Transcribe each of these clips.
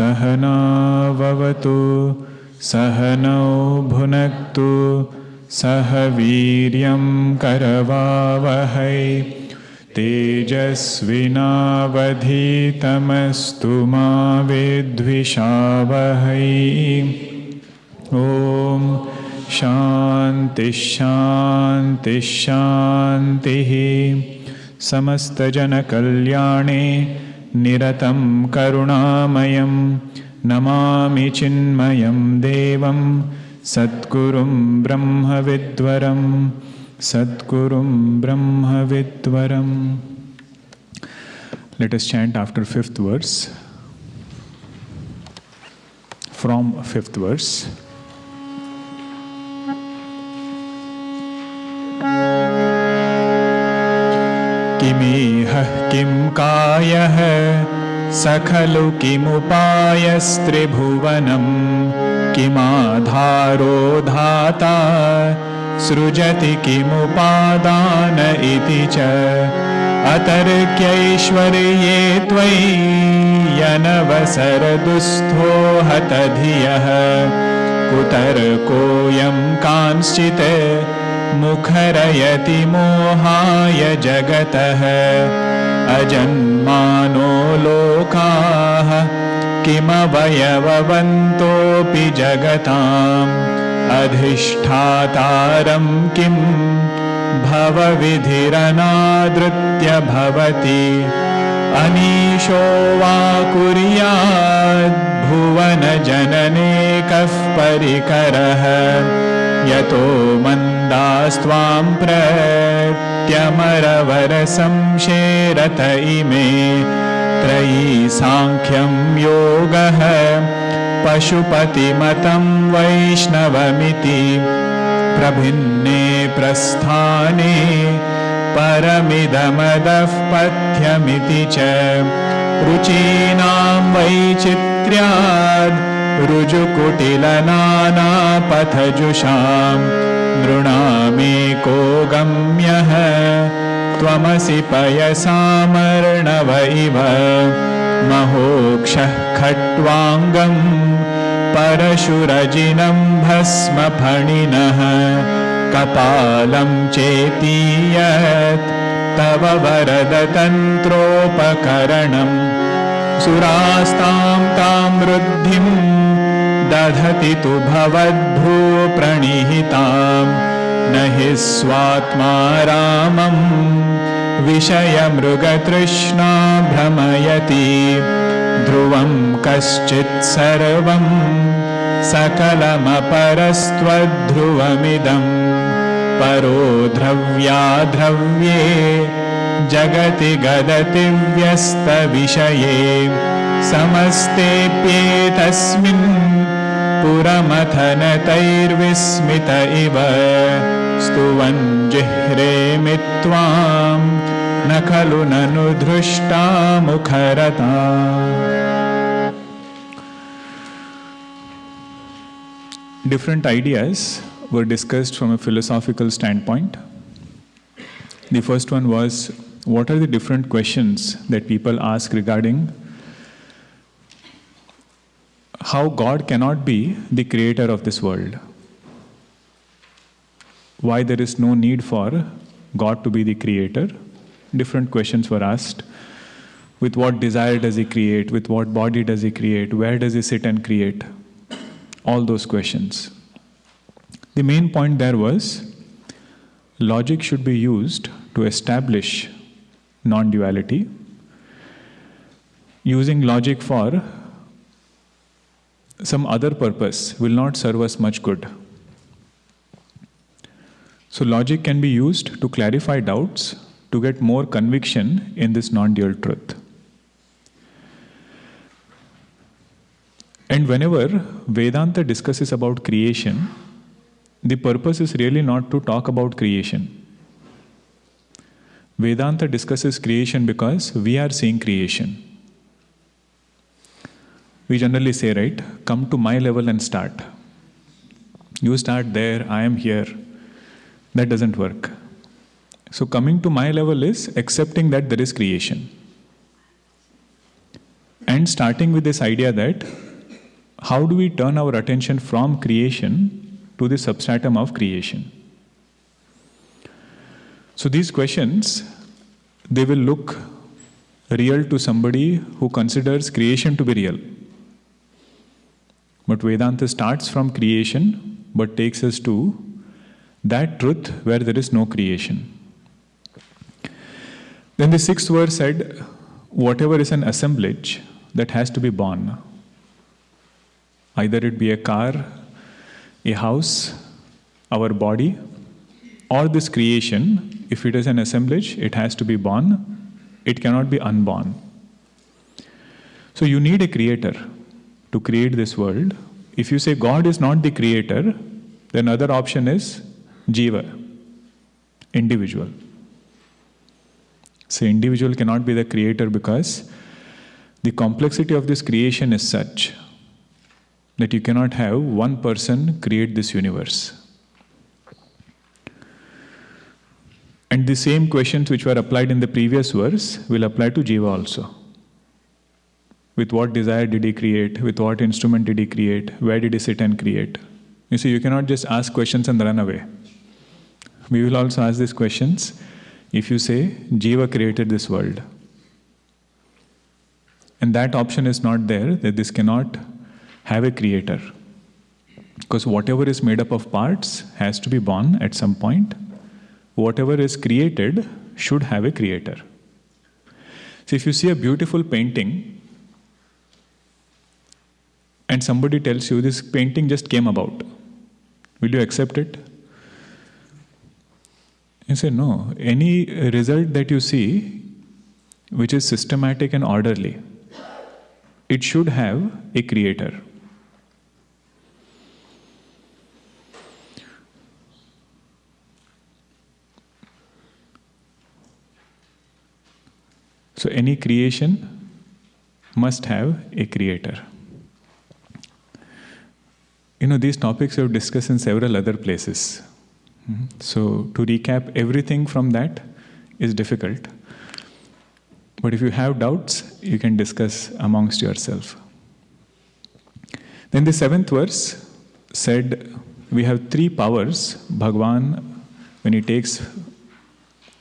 Sahana vavatu Sahanau bhunaktu Sahaviryam karavavahai Tejasvinavadhitamastu ma vidvishavahai. Om Shanti Shanti Shanti. Samasta jana kalyane Niratam karunamayam Namami chinmayam devam Sadgurum brahma vidvaram Sadgurum brahma vidvaram. Let us chant after fifth verse. From fifth verse. Kimihah kim kayah Sakhalu kimupayastribhuvanam Kimadharo dhata Srujati kimupadana iti cha Atarkyaishwarye tvai Yanavasardustho hatadhiyah Kutarkoyam kanschite Mukharayati mohaya jagatah Ajanmano lokah Kimavayavavantopi jagatam Adhisthataram kim Bhavavidhiranadritya bhavati Anisho va kuryad Bhuvana jananekah parikarah Yato mandastvam pratyamaravarasam sherata ime Trayi sankyam yogah Pashupati matam vaishnavamiti Prabhinne prasthane Paramidamadah pathyamiti cha Ruchinam vaichitryad Rujukutilana pathajusham Nrunameko gamyah Tvamasi payasamarnava iva Mahokshah khatvangam Parashurajinam bhasma phaninah Kapalam chetiyat Tava varadatantropakaranam Surastam tam ruddhim Dadhati tu bhavadbhu pranihitam Nahi swatma ramam Vishayamrugatrishna brahmayati Dhruvam kaschit sarvam Sakalamaparaствадhruvamidam Paro dravya dravye Jagati gadati vyasta vishaye Samastepyetasmin Puramathanatairvismita iva Stuvan jihre mitvam Nakhalu nanudhrushta mukharata. Different ideas were discussed from a philosophical standpoint. The first one was, what are the different questions that people ask regarding how God cannot be the creator of this world? Why there is no need for God to be the creator? Different questions were asked. With what desire does he create? With what body does he create? Where does he sit and create? All those questions. The main point there was, logic should be used to establish non-duality. Using logic for some other purpose will not serve us much good. So logic can be used to clarify doubts, to get more conviction in this non-dual truth. And whenever Vedanta discusses about creation, the purpose is really not to talk about creation. Vedanta discusses creation because we are seeing creation. We generally say, right, come to my level and start. You start there, I am here. That doesn't work. So coming to my level is accepting that there is creation. And starting with this idea that how do we turn our attention from creation to the substratum of creation? So these questions, they will look real to somebody who considers creation to be real. But Vedanta starts from creation but takes us to that truth where there is no creation. Then the sixth verse said, whatever is an assemblage that has to be born, either it be a car, a house, our body, or this creation, if it is an assemblage, it has to be born, it cannot be unborn. So you need a creator to create this world. If you say God is not the creator, then other option is Jiva, individual. So individual cannot be the creator because the complexity of this creation is such that you cannot have one person create this universe. And the same questions which were applied in the previous verse will apply to Jiva also. With what desire did he create? With what instrument did he create? Where did he sit and create? You see, you cannot just ask questions and run away. We will also ask these questions if you say, Jiva created this world. And that option is not there, that this cannot have a creator. Because whatever is made up of parts has to be born at some point. Whatever is created should have a creator. So if you see a beautiful painting, and somebody tells you this painting just came about, will you accept it? You say, no. Any result that you see, which is systematic and orderly, it should have a creator. So any creation must have a creator. These topics we have discussed in several other places. So to recap everything from that is difficult. But if you have doubts, you can discuss amongst yourself. Then the seventh verse said, we have three powers. Bhagavan, when he takes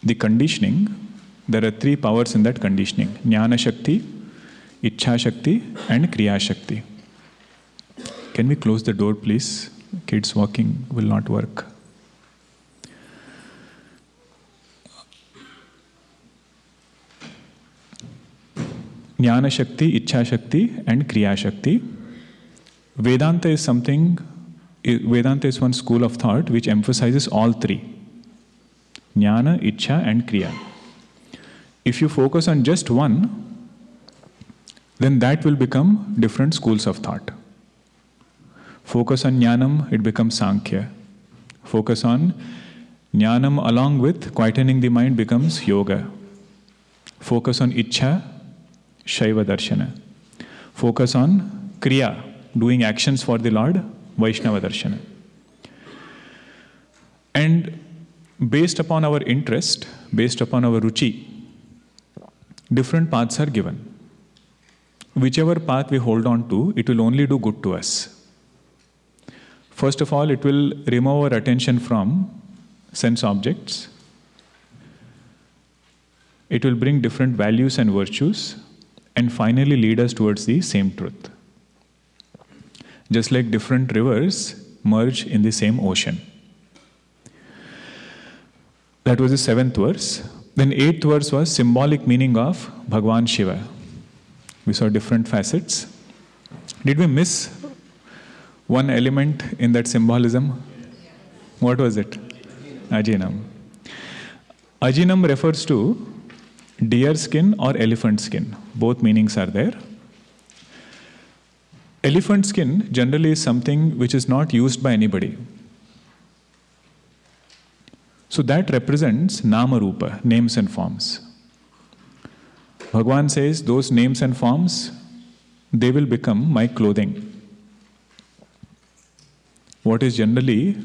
the conditioning, there are three powers in that conditioning. Jnana Shakti, Ichha Shakti, and Kriya Shakti. Can we close the door, please? Kids walking will not work. Jnana Shakti, Ichha Shakti, and Kriya Shakti. Vedanta is one school of thought which emphasizes all three. Jnana, Ichha, and Kriya. If you focus on just one, then that will become different schools of thought. Focus on Jnanam, it becomes Sankhya. Focus on Jnanam along with quietening the mind becomes Yoga. Focus on Ichha, Shiva Darshana. Focus on Kriya, doing actions for the Lord, Vaishnava Darshana. And based upon our interest, based upon our ruchi, different paths are given. Whichever path we hold on to, it will only do good to us. First of all, it will remove our attention from sense objects. It will bring different values and virtues, and finally lead us towards the same truth. Just like different rivers merge in the same ocean. That was the seventh verse. Then eighth verse was symbolic meaning of Bhagavan Shiva. We saw different facets. Did we miss one element in that symbolism? What was it? Ajinam. Ajinam refers to deer skin or elephant skin. Both meanings are there. Elephant skin generally is something which is not used by anybody. So that represents Nama Rupa, names and forms. Bhagavan says those names and forms, they will become my clothing. What is generally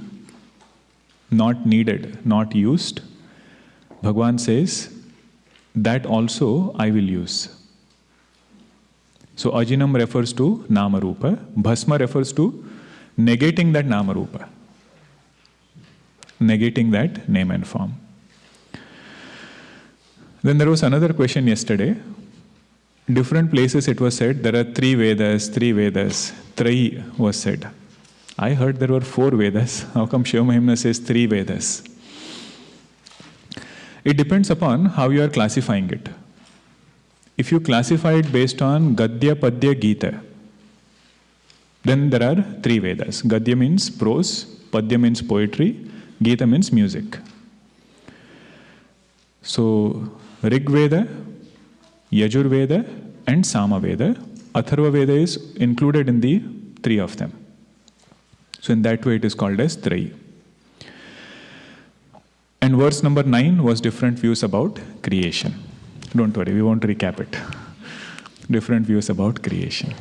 not needed, not used, Bhagavan says, that also I will use. So ajinam refers to nama rupa, bhasma refers to negating that nama rupa, negating that name and form. Then there was another question yesterday. Different places it was said there are three Vedas, Trayi was said. I heard there were 4 Vedas. How come Shiva Mahimnah says 3 Vedas? It depends upon how you are classifying it. If you classify it based on Gadya, Padya, Gita, then there are 3 Vedas. Gadya means prose, Padya means poetry, Gita means music. So, Rig Veda, Yajur Veda and Sama Veda. Atharva Veda is included in the 3 of them. So in that way it is called as Trayi. And verse number 9 was different views about creation. Don't worry, we won't recap it. Different views about creation.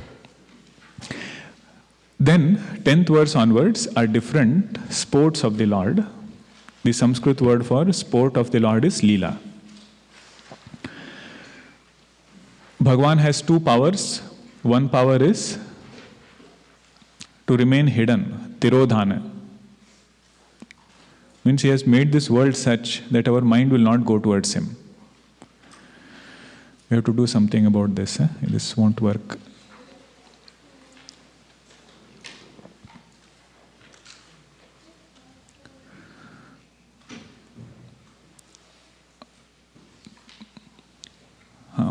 Then 10th verse onwards are different sports of the Lord. The Sanskrit word for sport of the Lord is leela. Bhagavan has 2 powers. One power is to remain hidden, tirodhana. Means he has made this world such that our mind will not go towards him. We have to do something about this. This won't work.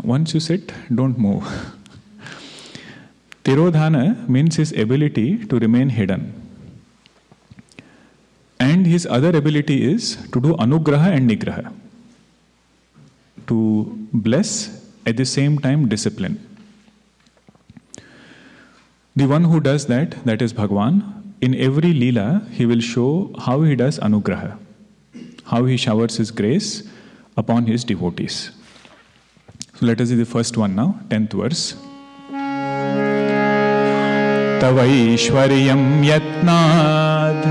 Once you sit, don't move. Tirodhana means his ability to remain hidden. And his other ability is to do anugraha and nigraha. To bless, at the same time discipline. The one who does that is Bhagavan. In every leela, he will show how he does anugraha, how he showers his grace upon his devotees. So let us see the first one now, 10th verse. Tavaishwaryam yatnad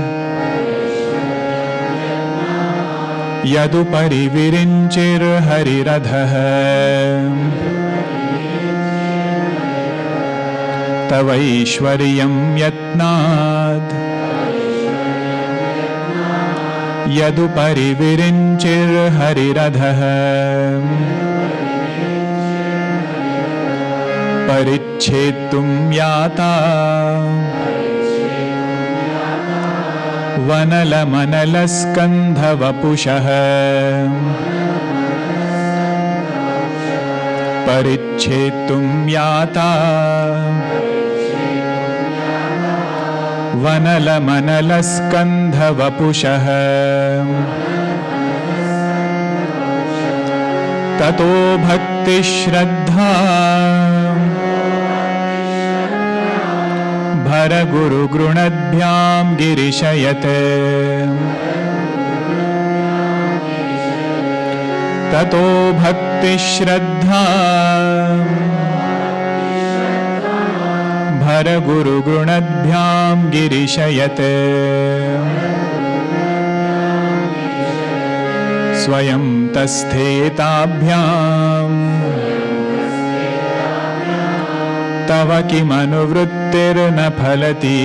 yadupari virinchir hariradha. Tavaishwaryam yatnad yadupari virinchir hariradha. Parichetum yata vanala manalaskandha vapushah. Parichetum yata vanala manalaskandha vapushah. Tato bhakti shraddha Bhara guru grunadbhyam girishayate. Tato bhakti shraddha Bhara guru grunadbhyam girishayate. Swayam tasthetabhyam Tava kim anuvrittir na phalati.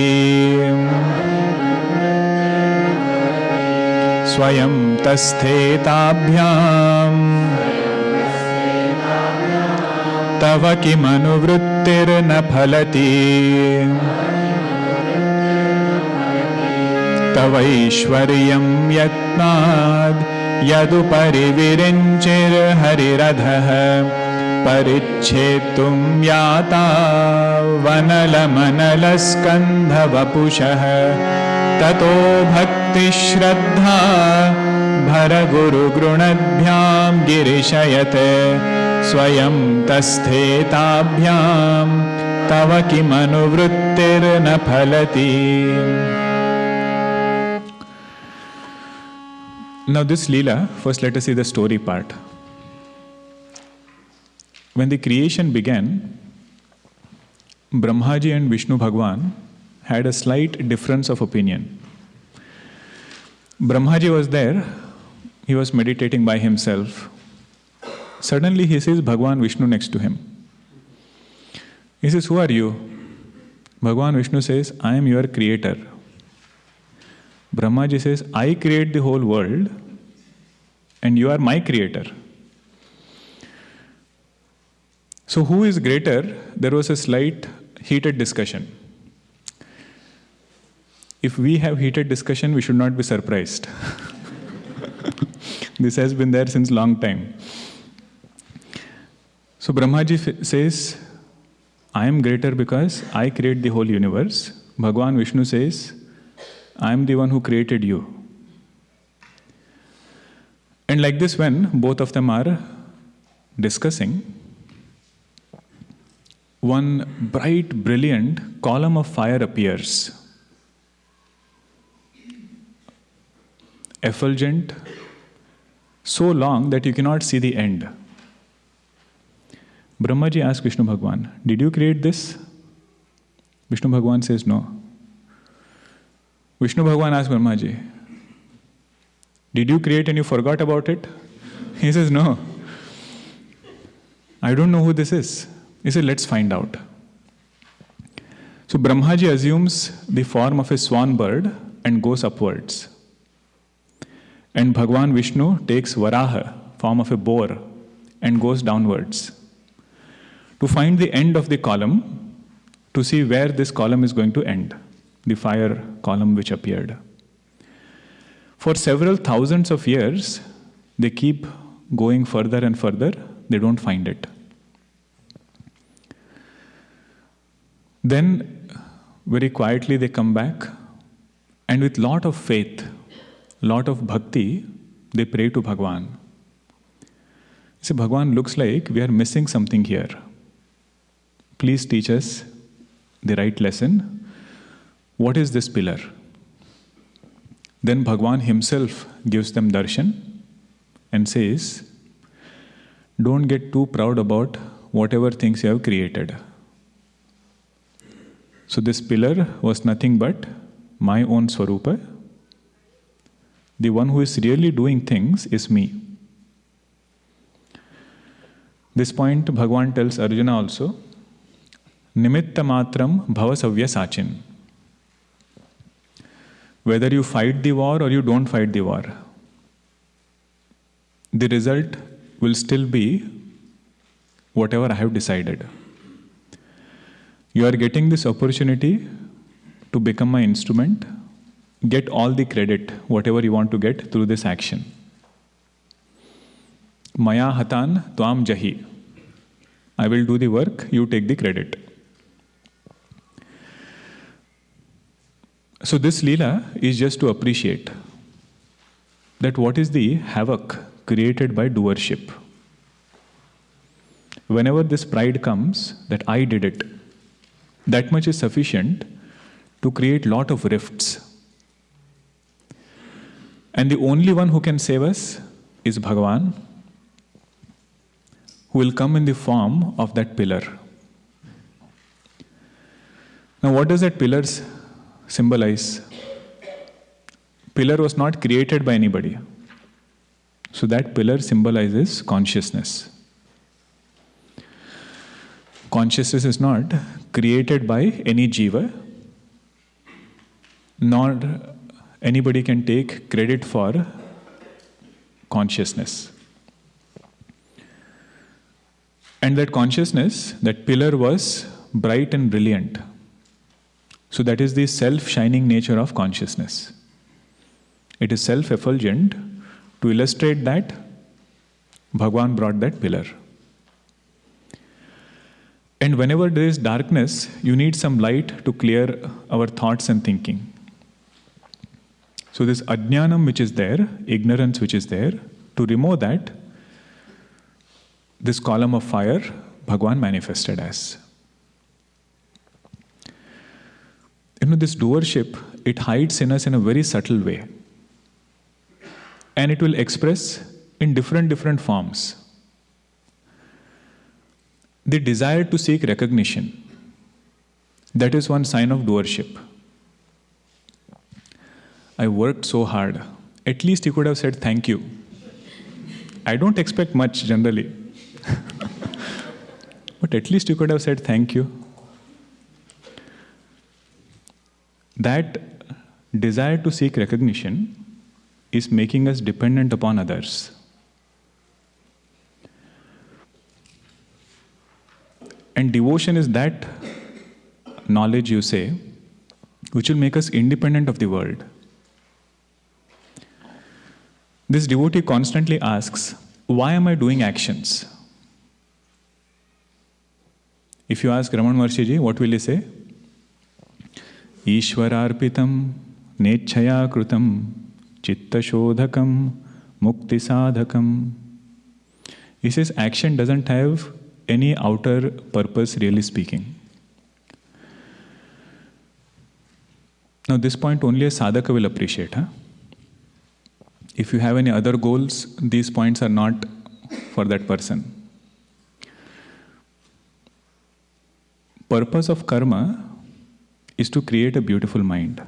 Swayam tasthetabhyam Tava kim anuvrittir na phalati. Tavaishwaryam yatnad Yadupari virinchir hariradha. Parichetum yata vanala manalaskandha vapushah. Tato bhakti shraddha Bhara guru grunadbhyam girishayate. Swayam tasthetabhyam Tava kim anuvrittir na phalati. Now this leela, first let us see the story part. When the creation began, Brahmaji and Vishnu Bhagavan had a slight difference of opinion. Brahmaji was there, he was meditating by himself. Suddenly he sees Bhagavan Vishnu next to him. He says, who are you? Bhagavan Vishnu says, I am your creator. Brahmaji says, I create the whole world and you are my creator. So who is greater? There was a slight heated discussion. If we have heated discussion, we should not be surprised. This has been there since long time. So Brahmaji says, I am greater because I create the whole universe. Bhagavan Vishnu says, I am the one who created you. And like this, when both of them are discussing, one bright, brilliant column of fire appears. Effulgent, so long that you cannot see the end. Brahmaji asked Vishnu Bhagavan, did you create this? Vishnu Bhagavan says no. Vishnu Bhagavan asked Brahmaji, did you create and you forgot about it? He says no. I don't know who this is. He said, let's find out. So Brahmaji assumes the form of a swan bird and goes upwards. And Bhagavan Vishnu takes Varaha, form of a boar, and goes downwards to find the end of the column, to see where this column is going to end, the fire column which appeared. For several thousands of years, they keep going further and further, they don't find it. Then, very quietly they come back, and with lot of faith, lot of bhakti, they pray to Bhagavan. See, Bhagavan, looks like we are missing something here. Please teach us the right lesson. What is this pillar? Then Bhagavan himself gives them darshan and says, don't get too proud about whatever things you have created. So this pillar was nothing but my own Swarupa. The one who is really doing things is me. This point Bhagavan tells Arjuna also, Nimitta matram bhavasavya sachin. Whether you fight the war or you don't fight the war, the result will still be whatever I have decided. You are getting this opportunity to become my instrument. Get all the credit, whatever you want to get through this action. Maya hatan tvam jahi. I will do the work, you take the credit. So this leela is just to appreciate that what is the havoc created by doership. Whenever this pride comes, that I did it, that much is sufficient to create lot of rifts. And the only one who can save us is Bhagavan, who will come in the form of that pillar. Now what does that pillar symbolize? Pillar was not created by anybody. So that pillar symbolizes consciousness. Consciousness is not created by any jiva, nor anybody can take credit for consciousness. And that consciousness, that pillar was bright and brilliant. So that is the self-shining nature of consciousness. It is self-effulgent. To illustrate that, Bhagavan brought that pillar. And whenever there is darkness, you need some light to clear our thoughts and thinking. So this ajnanam which is there, ignorance which is there, to remove that, this column of fire, Bhagavan manifested as. This doership, it hides in us in a very subtle way. And it will express in different forms. The desire to seek recognition, that is one sign of doership. I worked so hard. At least you could have said thank you. I don't expect much generally. But at least you could have said thank you. that desire to seek recognition is making us dependent upon others. And devotion is that knowledge, you say, which will make us independent of the world. This devotee constantly asks, why am I doing actions? If you ask Ramana Maharshi, what will he say? Ishwararpitam nechchaya krutam chitta shodhakam mukti sadhakam. He says action doesn't have any outer purpose, really speaking. Now this point only a sadhaka will appreciate. If you have any other goals, these points are not for that person. Purpose of karma is to create a beautiful mind.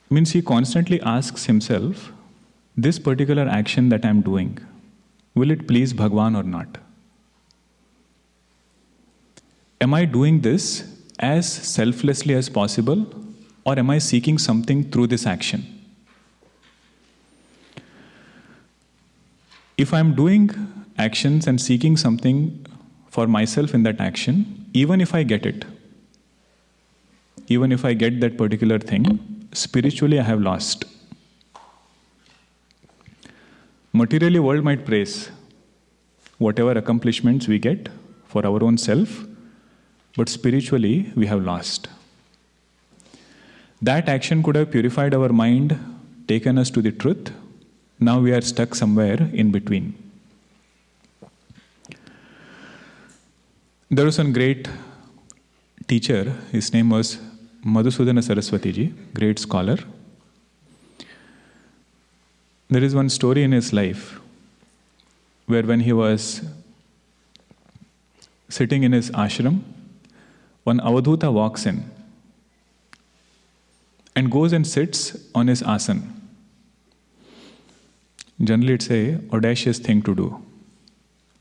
Means he constantly asks himself, this particular action that I am doing, will it please Bhagavan or not? Am I doing this as selflessly as possible, or am I seeking something through this action? If I am doing actions and seeking something for myself in that action, even if I get it, even if I get that particular thing, spiritually I have lost. Materially, world might praise whatever accomplishments we get for our own self, but spiritually we have lost. That action could have purified our mind, taken us to the truth. Now we are stuck somewhere in between. There was one great teacher, his name was Madhusudana Saraswati ji, great scholar. There is one story in his life where when he was sitting in his ashram, one Avadhuta walks in and goes and sits on his asan. Generally it's an audacious thing to do.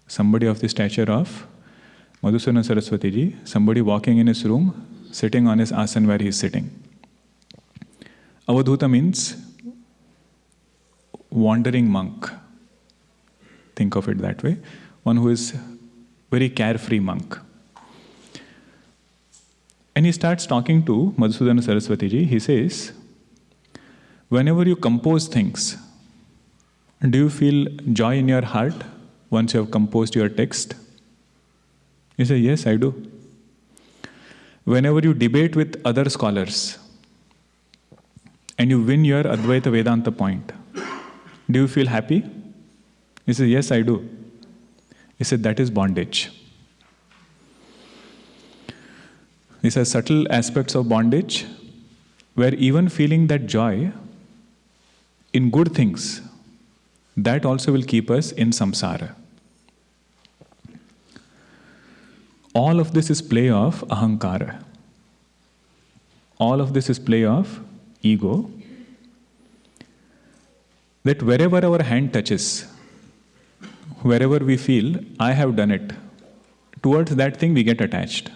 Somebody of the stature of Madhusudana Saraswati ji, somebody walking in his room, sitting on his asan where he is sitting. Avadhuta means wandering monk. Think of it that way. One who is very carefree monk. And he starts talking to Madhusudana Saraswati ji. He says, whenever you compose things, do you feel joy in your heart once you have composed your text? He says, yes, I do. Whenever you debate with other scholars and you win your Advaita Vedanta point, do you feel happy? He says, yes, I do. He said, that is bondage. He says, subtle aspects of bondage, where even feeling that joy in good things, that also will keep us in samsara. All of this is play of ahankara. All of this is play of ego. That wherever our hand touches, wherever we feel, I have done it, towards that thing we get attached.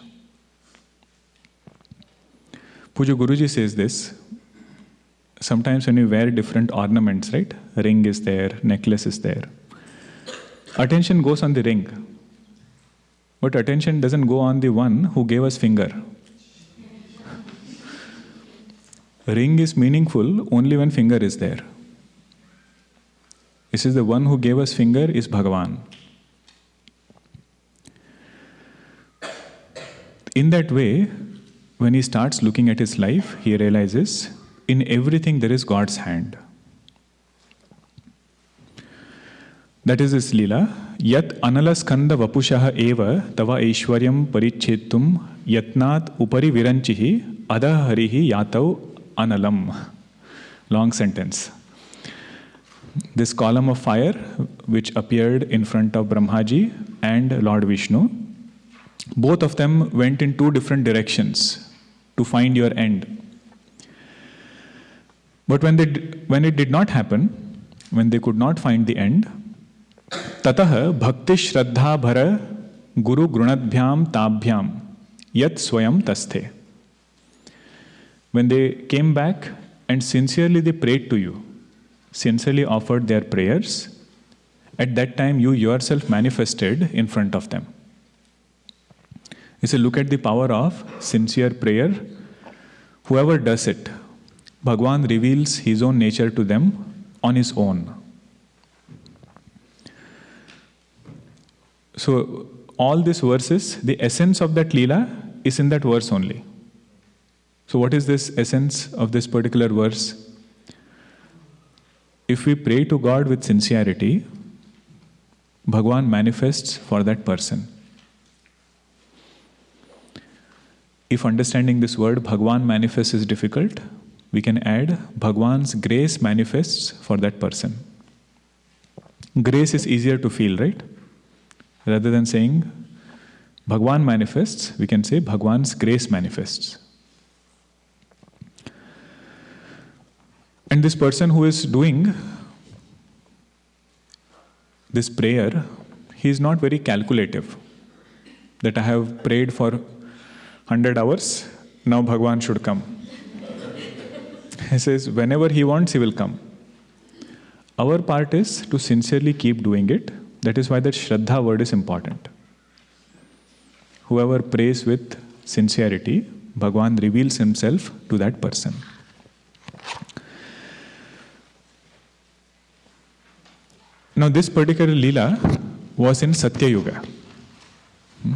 Puja Guruji says this, sometimes when we wear different ornaments, right? A ring is there, necklace is there. Attention goes on the ring. But attention doesn't go on the one who gave us finger. Ring is meaningful only when finger is there. This is the one who gave us finger is Bhagavan. In that way, when he starts looking at his life, he realizes in everything there is God's hand. That is his leela. Yat analaskanda vapushaha eva tava aishwaryam parichetum yatnat upari viranchihi adaharihi yatav analam. Long sentence. This column of fire which appeared in front of Brahmaji and Lord Vishnu, both of them went in two different directions to find your end. But when it did not happen, when they could not find the end, tatah bhakti shraddha bhara guru grunadbhyam tabhyam yat swayam tasthe. When they came back and sincerely they prayed to you, sincerely offered their prayers, at that time you yourself manifested in front of them. You say, look at the power of sincere prayer. Whoever does it, Bhagavan reveals his own nature to them on his own. So, all these verses, the essence of that leela is in that verse only. So, what is this essence of this particular verse? If we pray to God with sincerity, Bhagavan manifests for that person. If understanding this word, Bhagavan manifests, is difficult, we can add Bhagavan's grace manifests for that person. Grace is easier to feel, right? Rather than saying Bhagavan manifests, we can say Bhagavan's grace manifests. And this person who is doing this prayer, he is not very calculative. That I have prayed for 100 hours, now Bhagavan should come. He says, whenever he wants, he will come. Our part is to sincerely keep doing it. That is why that Shraddha word is important. Whoever prays with sincerity, Bhagavan reveals himself to that person. Now this particular leela was in Satya Yuga.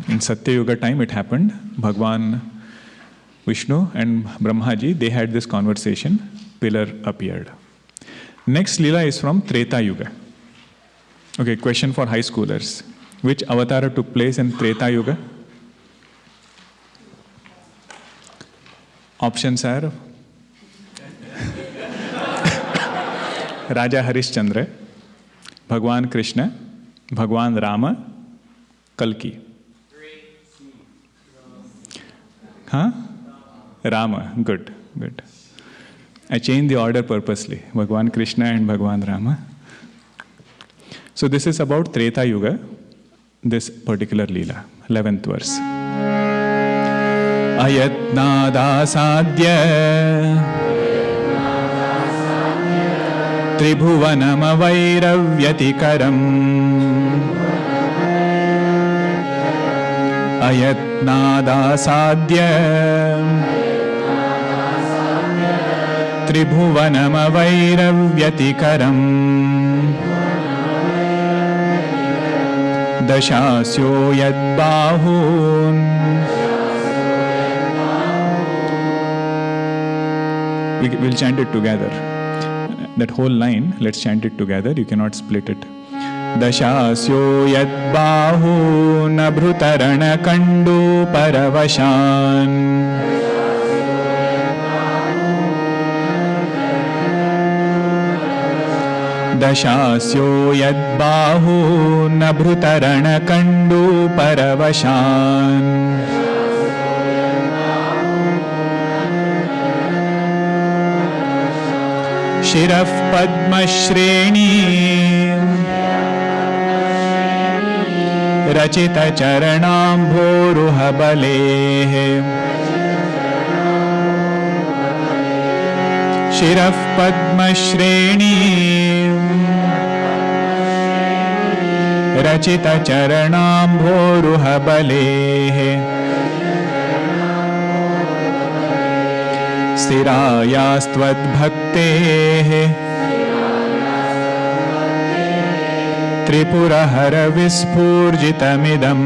In Satya Yuga time it happened. Bhagavan Vishnu and Brahmaji, they had this conversation. Pillar appeared. Next leela is from Treta Yuga. Okay, question for high schoolers. Which avatar took place in Treta Yuga? Options are Raja Harishchandra, Bhagavan Krishna, Bhagavan Rama, Kalki. Huh? Rama. Good, good. I changed the order purposely. Bhagavan Krishna and Bhagavan Rama. So this is about Treta Yuga, this particular leela, 11th verse. Ayatnadasadya tribhuvanamavairavvyatikaram Ayatnadasadya tribhuvanamavairavvyatikaram Dashasyo yadbahun. We'll chant it together. That whole line, let's chant it together. You cannot split it. Dashasyo yadbahun abhrutarana kandu paravashan. Dashasyo yadbahu nabhrutarana kandu paravashan. Shiraf padma shreni rachita charanambhoruha balehe. Shiraf padma shreni rachita charanambhoruha balehe. Sthirayastvad bhaktehe tripurahara vispurjitamidam.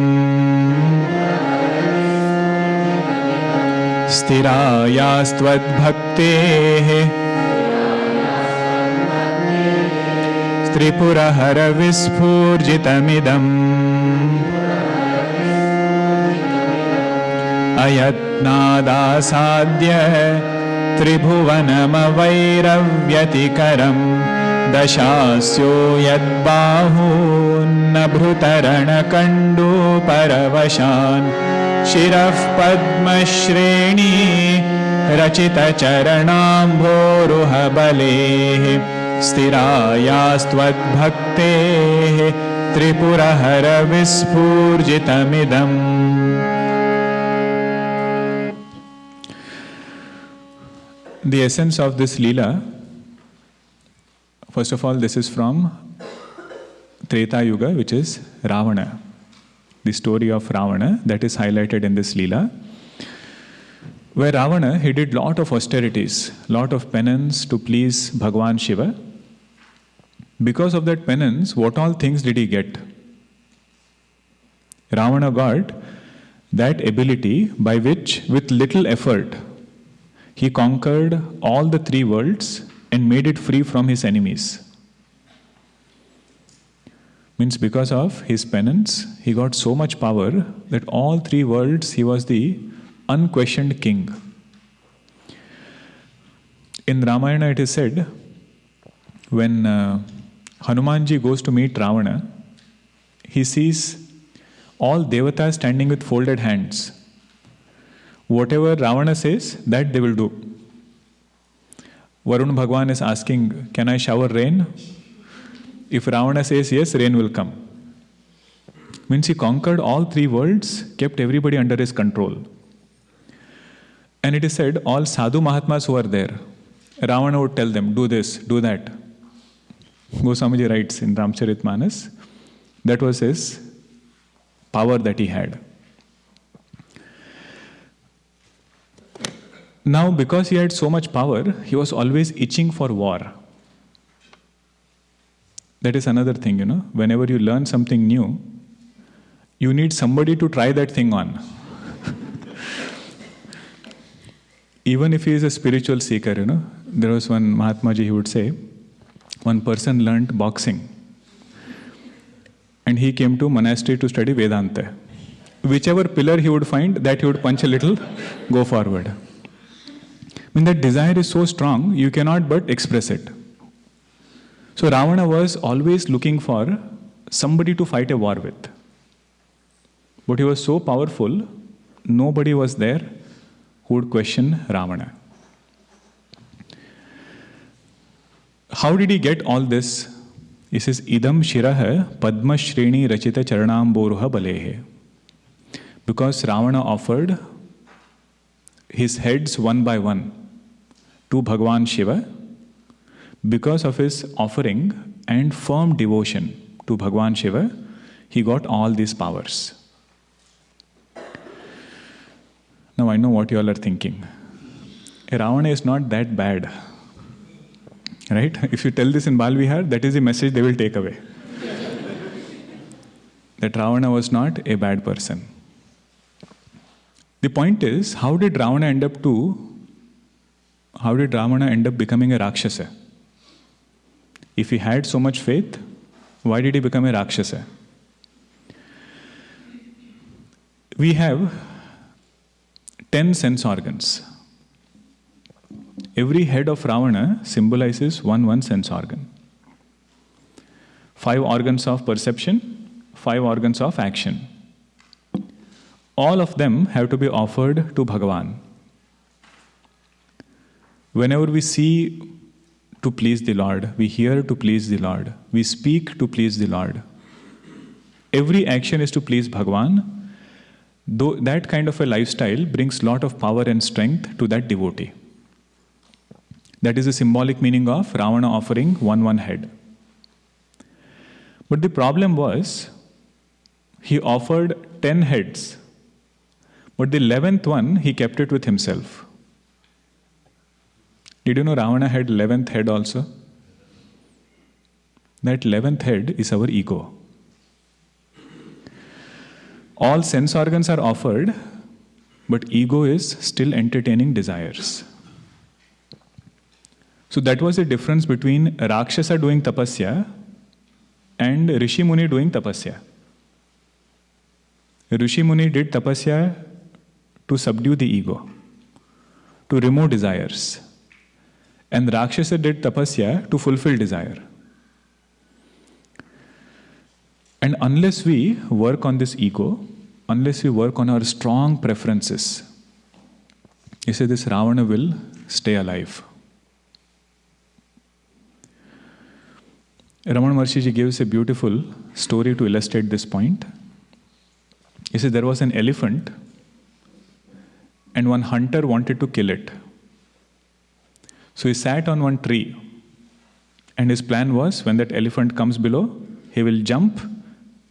Sthirayastvad bhaktehe tripurahara vispurjitamidam. Ayatnadasadya tribhuvanamavairavvyatikaram dashasyo yadbahun nabhrutarana kandu paravashan. Shiraf padma shreni rachita charanambhoruha balehe. Sthirayastvad bhaktehe tripurahara vispurjitamidam. Ayatnadasadya tribhuvanamavairavvyatikaram dashasyo yadbahun nabhrutarana kandu paravashan. Shiraf padma shreni rachita charanambhoruha balehe. Sthirayastvad bhaktehe tripurahara vispurjitamidam. Ayatnadasadya tribhuvanamavairavvyatikaram dashasyo yadbahun nabhrutarana kandu paravashan. Shiraf padma shreni rachita charanambhoruha balehe. Sthirayastvad bhaktehe tripurahara vispurjitamidam. The essence of this leela, first of all, this is from Treta Yuga, which is Ravana. The story of Ravana that is highlighted in this leela. Where Ravana, he did lot of austerities, lot of penance to please Bhagavan Shiva. Because of that penance, what all things did he get? Ravana got that ability by which, with little effort, he conquered all the three worlds and made it free from his enemies. Means because of his penance, he got so much power that all three worlds, he was the unquestioned king. In Ramayana it is said, when Hanumanji goes to meet Ravana, he sees all devatas standing with folded hands. Whatever Ravana says, that they will do. Varun Bhagavan is asking, can I shower rain? If Ravana says yes, rain will come. Means he conquered all three worlds, kept everybody under his control. And it is said, all sadhu mahatmas who are there, Ravana would tell them, do this, do that. Goswamiji writes in Ramcharitmanas, that was his power that he had. Now, because he had so much power, he was always itching for war. That is another thing, Whenever you learn something new, you need somebody to try that thing on. Even if he is a spiritual seeker, There was one Mahatmaji, he would say, one person learned boxing. And he came to monastery to study Vedanta. Whichever pillar he would find, that he would punch a little, go forward. I mean, that desire is so strong, you cannot but express it. So Ravana was always looking for somebody to fight a war with. But he was so powerful, nobody was there who would question Ravana. How did he get all this? He says, Idam Shiraha Padma Shreni Rachita Charanamboruha Balehe. Because Ravana offered his heads one by one to Bhagavan Shiva, because of his offering and firm devotion to Bhagavan Shiva, he got all these powers. Now I know what you all are thinking. Ravana is not that bad. Right? If you tell this in Bal Vihar, that is the message they will take away. That Ravana was not a bad person. The point is, how did Ravana end up becoming a rakshasa? If he had so much faith, why did he become a rakshasa? We have 10 sense organs. Every head of Ravana symbolizes one sense organ. 5 organs of perception, 5 organs of action. All of them have to be offered to Bhagavan. Whenever we see to please the Lord, we hear to please the Lord, we speak to please the Lord. Every action is to please Bhagavan. Though that kind of a lifestyle brings lot of power and strength to that devotee. That is the symbolic meaning of Ravana offering one head. But the problem was, he offered 10 heads, but the 11th one, he kept it with himself. Did you know Ravana had 11th head also? That 11th head is our ego. All sense organs are offered, but ego is still entertaining desires. So that was the difference between Rakshasa doing tapasya and Rishi Muni doing tapasya. Rishi Muni did tapasya to subdue the ego, to remove desires. And Rakshasa did tapasya to fulfill desire. And unless we work on this ego, unless we work on our strong preferences, you say this Ravana will stay alive. Ramana Maharshi gives a beautiful story to illustrate this point. He says there was an elephant and one hunter wanted to kill it. So he sat on one tree, and his plan was, when that elephant comes below, he will jump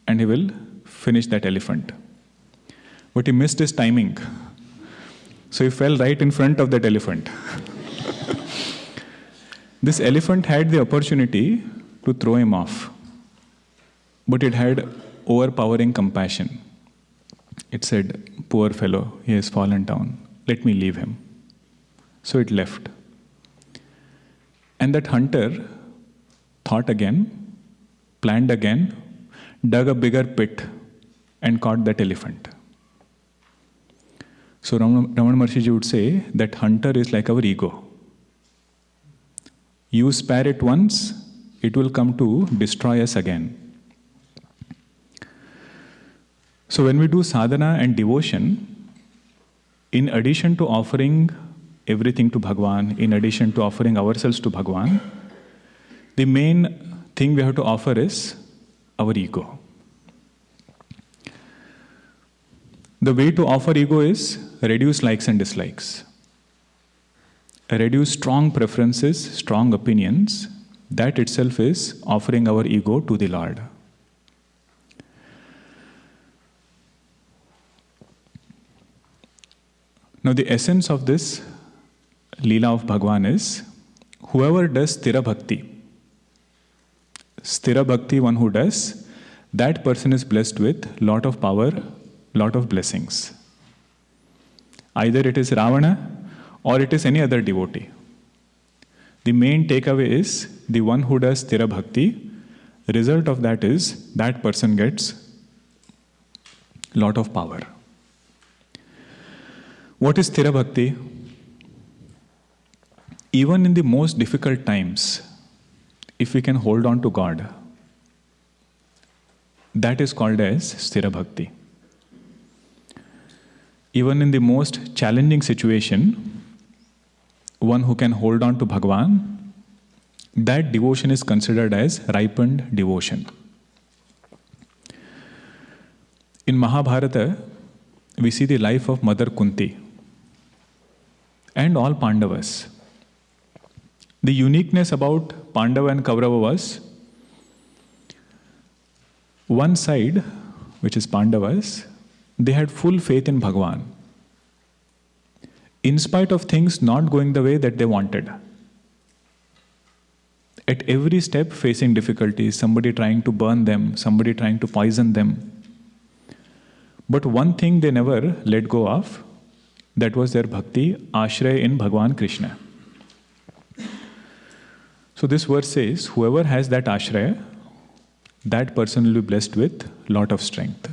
and he will finish that elephant. But he missed his timing. So he fell right in front of that elephant. This elephant had the opportunity to throw him off, but it had overpowering compassion. It said, "Poor fellow, he has fallen down. Let me leave him." So it left. And that hunter thought again, planned again, dug a bigger pit, and caught that elephant. So Ramana Maharshi would say that hunter is like our ego. You spare it once, it will come to destroy us again. So when we do sadhana and devotion, in addition to offering everything to Bhagavan, in addition to offering ourselves to Bhagavan, the main thing we have to offer is our ego. The way to offer ego is reduce likes and dislikes. Reduce strong preferences, strong opinions. That itself is offering our ego to the Lord. Now the essence of this leela of Bhagavan is, whoever does sthira bhakti, one who does, that person is blessed with lot of power, lot of blessings. Either it is Ravana or it is any other devotee. The main takeaway is, the one who does sthira bhakti, result of that is that person gets lot of power. What is sthira bhakti? Even in the most difficult times, if we can hold on to God, that is called as sthira bhakti. Even in the most challenging situation, one who can hold on to Bhagavan, that devotion is considered as ripened devotion. In Mahabharata, we see the life of Mother Kunti and all Pandavas. The uniqueness about Pandava and Kaurava was, one side, which is Pandavas, they had full faith in Bhagavan, in spite of things not going the way that they wanted. At every step facing difficulties, somebody trying to burn them, somebody trying to poison them. But one thing they never let go of, that was their bhakti, ashraya in Bhagavan Krishna. So this verse says, whoever has that ashraya, that person will be blessed with lot of strength.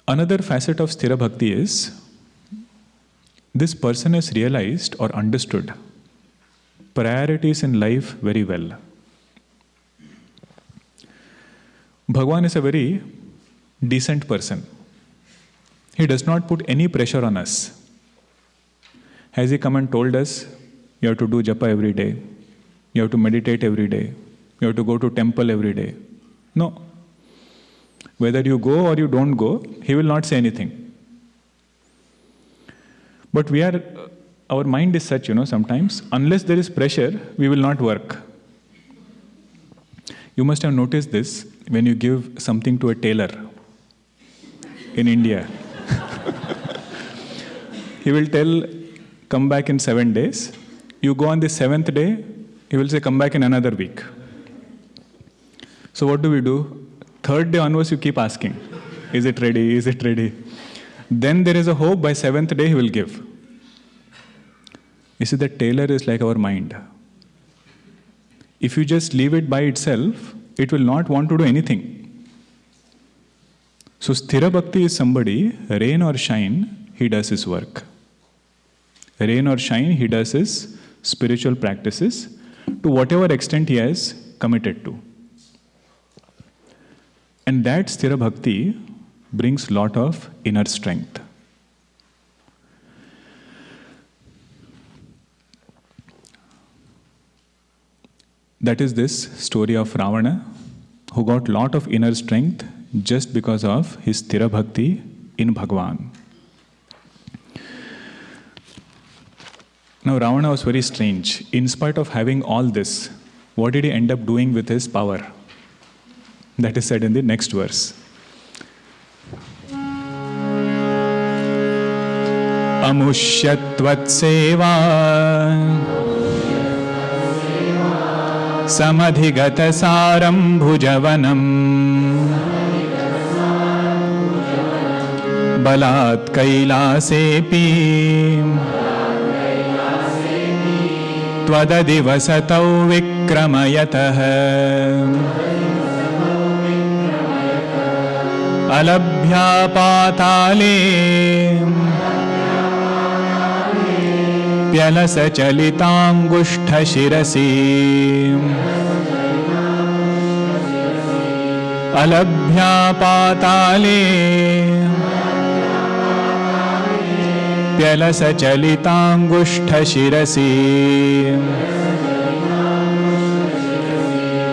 Another facet of sthira bhakti is, this person has realized or understood priorities in life very well. Bhagavan is a very decent person. He does not put any pressure on us. Has he come and told us, you have to do japa every day, you have to meditate every day, you have to go to temple every day? No. Whether you go or you don't go, he will not say anything. But our mind is such, sometimes, unless there is pressure, we will not work. You must have noticed this when you give something to a tailor in India. He will tell, come back in 7 days. You go on the 7th day, he will say, come back in another week. So what do? 3rd day onwards, you keep asking, is it ready? Is it ready? Then there is a hope, by 7th day he will give. You see, the tailor is like our mind. If you just leave it by itself, it will not want to do anything. So sthira bhakti is somebody, rain or shine, he does his work. Rain or shine, he does his spiritual practices to whatever extent he has committed to. And that sthira bhakti brings lot of inner strength. That is this story of Ravana, who got lot of inner strength just because of his sthira bhakti in Bhagavan. Now Ravana was very strange. In spite of having all this, what did he end up doing with his power? That is said in the next verse. Amushyatvat seva samadhigata saram bhujavanam balat kailasepi त्वददिवसतौ विक्रमयतः अलभ्या पाताले प्यलसचलिताङ्गुष्ठशिरसि अलभ्या पाताले प्यलसचलिताङ्गुष्ठशिरसि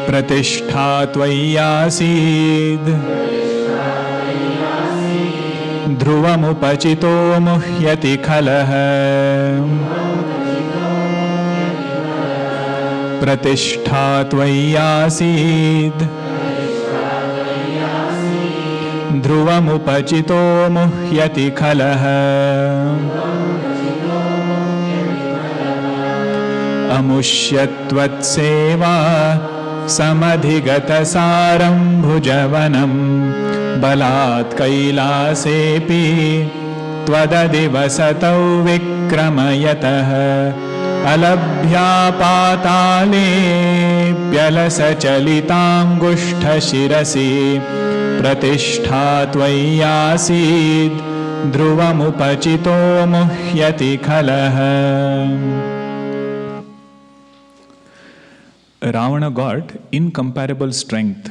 प्रतिष्ठा त्वय्यासीद् ध्रुवमुपचितो मुह्यति खलः प्रतिष्ठा त्वय्यासीद् ध्रुवमुपचितो मुह्यति खलः अमुष्यत्वत्सेवा समधिगतसारं भुजवनं बलात् कैलासेऽपि त्वददिवसतौ विक्रमयतः अलभ्या पातालेऽप्यलसचलिताङ्गुष्ठशिरसि प्रतिष्ठा त्वय्यासीद् ध्रुवमुपचितो मुह्यति खलः. Ravana got incomparable strength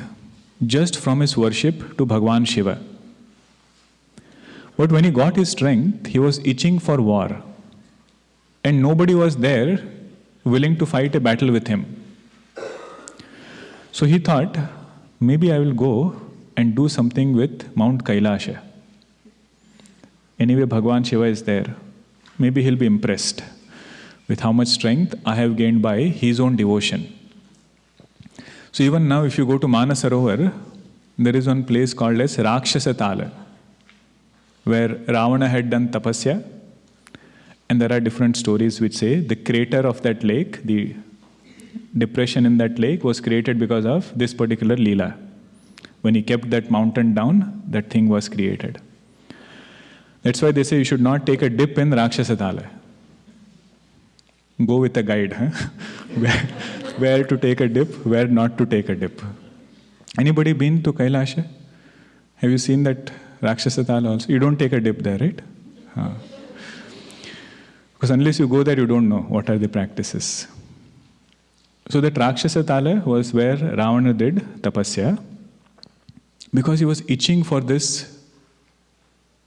just from his worship to Bhagavan Shiva. But when he got his strength, he was itching for war. And nobody was there willing to fight a battle with him. So he thought, maybe I will go and do something with Mount Kailasha. Anyway, Bhagavan Shiva is there. Maybe he'll be impressed with how much strength I have gained by his own devotion. So even now, if you go to Manasarovar, there is one place called as Rakshasa Tala, where Ravana had done tapasya, and there are different stories which say the crater of that lake, the depression in that lake was created because of this particular leela. When he kept that mountain down, that thing was created. That's why they say you should not take a dip in Rakshasa Tala. Go with a guide, huh? Where to take a dip, where not to take a dip. Anybody been to Kailasha? Have you seen that Rakshasa Tala also? You don't take a dip there, right? Because unless you go there, you don't know what are the practices. So that Rakshasa Tala was where Ravana did tapasya, because he was itching for this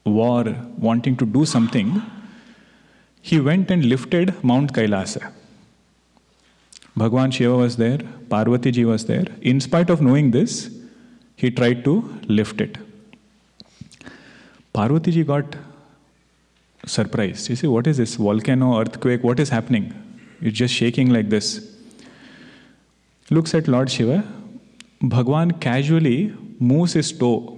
war, wanting to do something. He went and lifted Mount Kailasa. Bhagavan Shiva was there, Parvati ji was there. In spite of knowing this, he tried to lift it. Parvati ji got surprised. You see, what is this? Volcano, earthquake, what is happening? It's just shaking like this. Looks at Lord Shiva. Bhagavan casually moves his toe.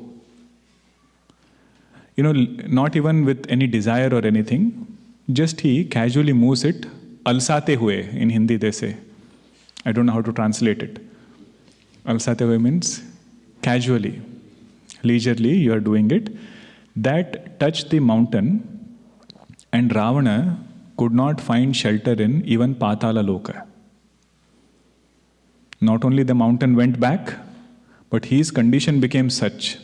Not even with any desire or anything. Just he casually moves it. Alsate hue, in Hindi they say. I don't know how to translate it. Alsate hue means casually, leisurely you are doing it. That touched the mountain, and Ravana could not find shelter in even Patala Loka. Not only the mountain went back, but his condition became such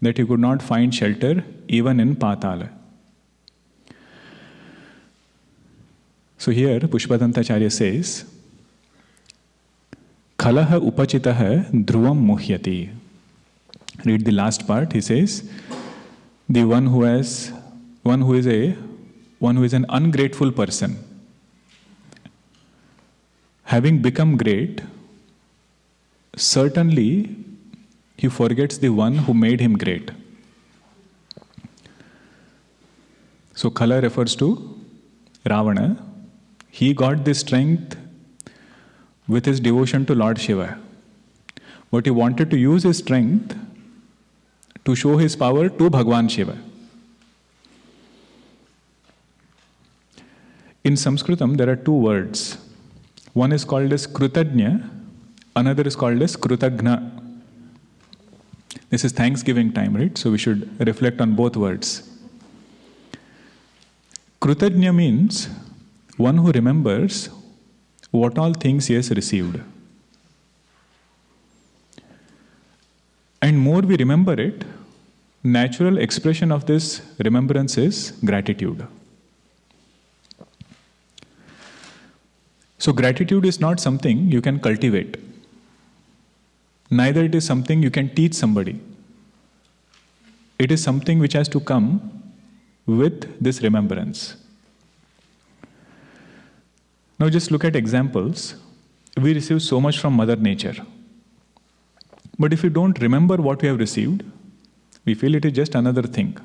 that he could not find shelter even in Patala. So here Pushpadantacharya says, Khalaha upachitaha dhruvam muhyati. Read the last part. He says, the one who is an ungrateful person, having become great, certainly he forgets the one who made him great. So Khala refers to Ravana, He got this strength with his devotion to Lord Shiva. But he wanted to use his strength to show his power to Bhagavan Shiva. In Sanskritam, there are two words. One is called as Krutajna, another is called as Krutagna. This is Thanksgiving time, right? So we should reflect on both words. Krutajna means one who remembers what all things he has received. And more we remember it, natural expression of this remembrance is gratitude. So gratitude is not something you can cultivate. Neither it is something you can teach somebody. It is something which has to come with this remembrance. Now just look at examples. We receive so much from Mother Nature. But if we don't remember what we have received, we feel it is just another thing.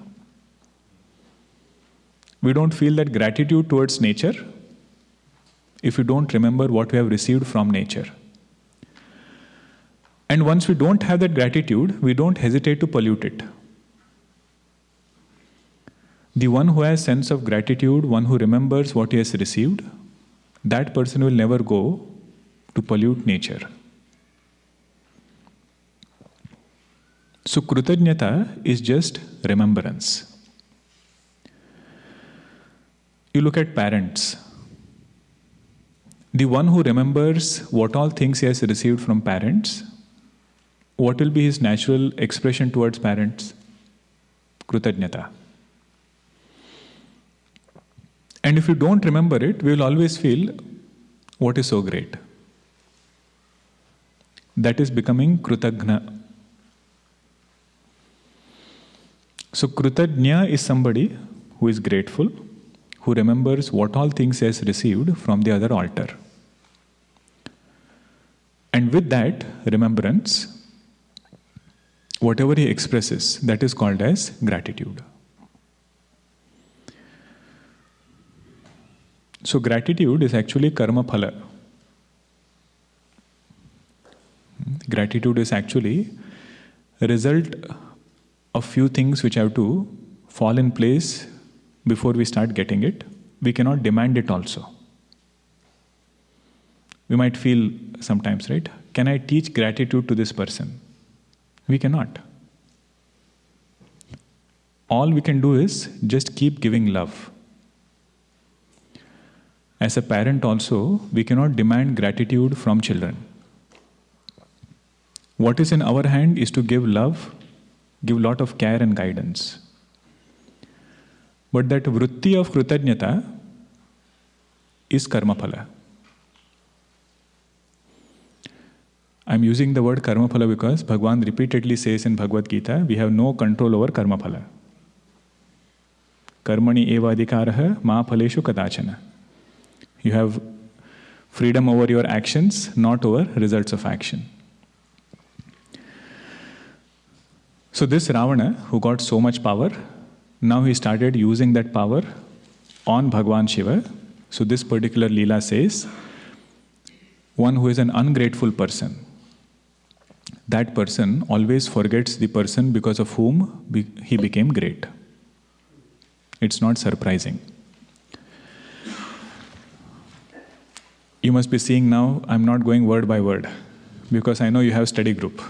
We don't feel that gratitude towards nature if we don't remember what we have received from nature. And once we don't have that gratitude, we don't hesitate to pollute it. The one who has sense of gratitude, one who remembers what he has received, that person will never go to pollute nature. So Krutajnata is just remembrance. You look at parents. The one who remembers what all things he has received from parents, what will be his natural expression towards parents? Krutajnata. And if you don't remember it, we will always feel, what is so great? That is becoming Krutagna. So Krutajna is somebody who is grateful, who remembers what all things he has received from the other altar. And with that remembrance, whatever he expresses, that is called as gratitude. So gratitude is actually karma phala. Gratitude is actually a result of few things which have to fall in place before we start getting it. We cannot demand it also. We might feel sometimes, right? Can I teach gratitude to this person? We cannot. All we can do is just keep giving love. As a parent also, we cannot demand gratitude from children. What is in our hand is to give love, give lot of care and guidance. But that vritti of Krutajnata is karma phala. I am using the word karma phala because Bhagavan repeatedly says in Bhagavad Gita, we have no control over karma phala. Karmani eva adhikaraha ma phaleshu kadachana. You have freedom over your actions, not over results of action. So this Ravana, who got so much power, now he started using that power on Bhagavan Shiva. So this particular leela says, one who is an ungrateful person, that person always forgets the person because of whom he became great. It's not surprising. You must be seeing now, I'm not going word by word, because I know you have study group.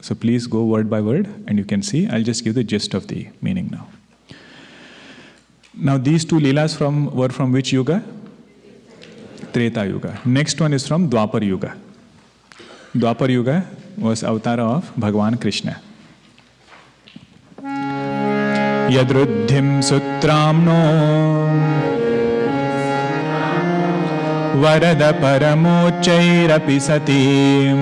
So please go word by word and you can see. I'll just give the gist of the meaning now. Now these two leelas were from which yuga? Treta Yuga. Next one is from Dwapar Yuga. Dwapar Yuga was avtara of Bhagavan Krishna. Yadruddhim sutramno Varada paramochairapi satim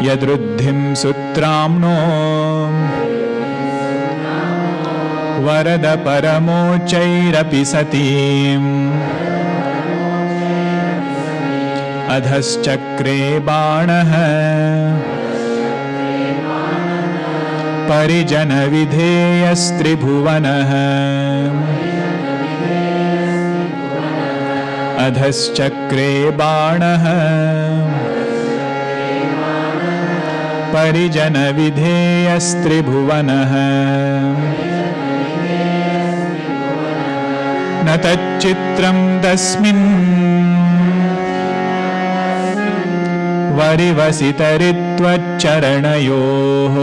Yadruddhim sutramno Varada paramochairapi satim Adhaschakre banaha Parijana vidheyastribhuvanaha अधश्चक्रे बाणः परिजनविधेयस्त्रिभुवनः न तच्चित्रं तस्मिन् वरिवसितरित्वच्चरणयोः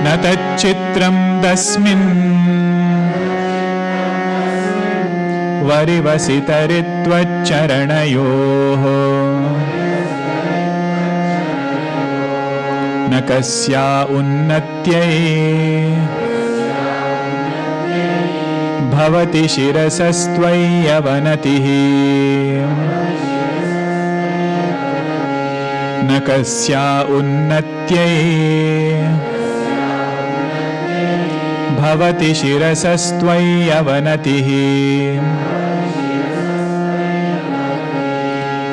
न तच्चित्रं तस्मिन् वरिवसितरित्वच्चरणयोः न कस्या उन्नत्यै भवति शिरसस्त्वय्यवनतिः न कस्या उन्नत्यै भवति शिरसस्त्वय्यवनतिः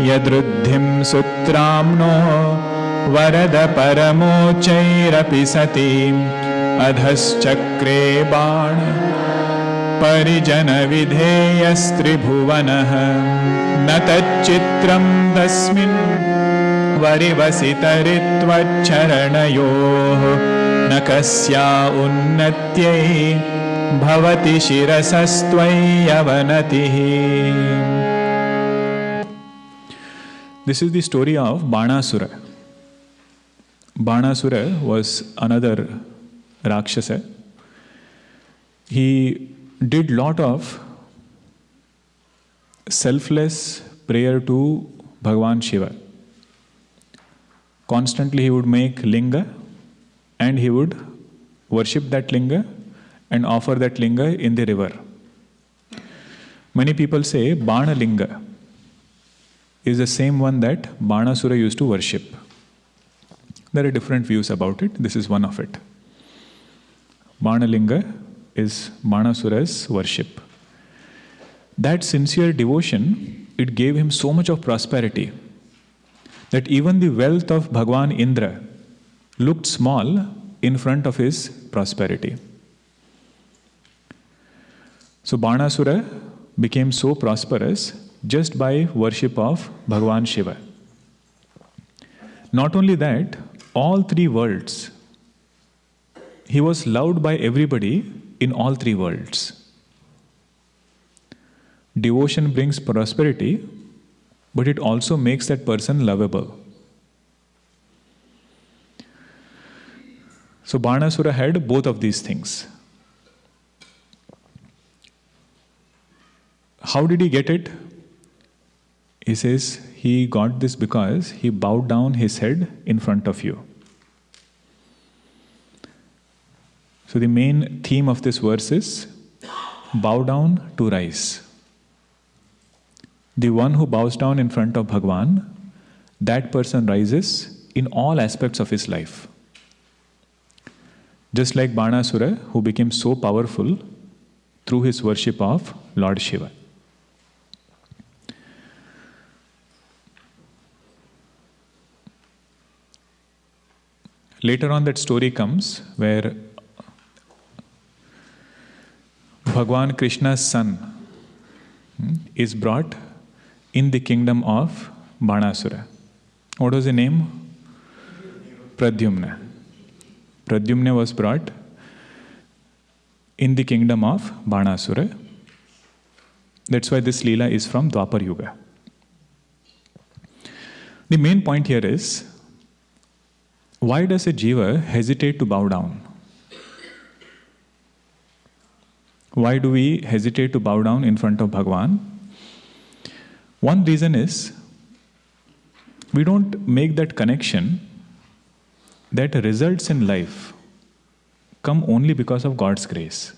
यदृद्धिं सुत्राम्नो वरद परमोच्चैरपि सति अधश्चक्रे बाण परिजनविधेयस्त्रिभुवनः न तच्चित्रं तस्मिन् वरिवसितरित्वच्चरणयोः न कस्या उन्नत्यै भवति शिरसस्त्वय्यवनतिः. This is the story of Banasura. Banasura was another rakshasa. He did lot of selfless prayer to Bhagavan Shiva. Constantly he would make linga and he would worship that linga and offer that linga in the river. Many people say Bana linga is the same one that Banasura used to worship. There are different views about it. This is one of it. Bana linga is Banasura's worship. That sincere devotion, it gave him so much of prosperity that even the wealth of Bhagavan Indra looked small in front of his prosperity. So Banasura became so prosperous just by worship of Bhagavan Shiva. Not only that, all three worlds, he was loved by everybody in all three worlds. Devotion brings prosperity, but it also makes that person lovable. So Banasura had both of these things. How did he get it? He says he got this because he bowed down his head in front of you. So the main theme of this verse is bow down to rise. The one who bows down in front of Bhagavan, that person rises in all aspects of his life. Just like Banasura, who became so powerful through his worship of Lord Shiva. Later on that story comes where Bhagavan Krishna's son is brought in the kingdom of Banasura. What was the name? Pradyumna. Pradyumna was brought in the kingdom of Banasura. That's why this leela is from Dwapar Yuga. The main point here is, why does a jiva hesitate to bow down? Why do we hesitate to bow down in front of Bhagavan? One reason is, we don't make that connection that results in life come only because of God's grace.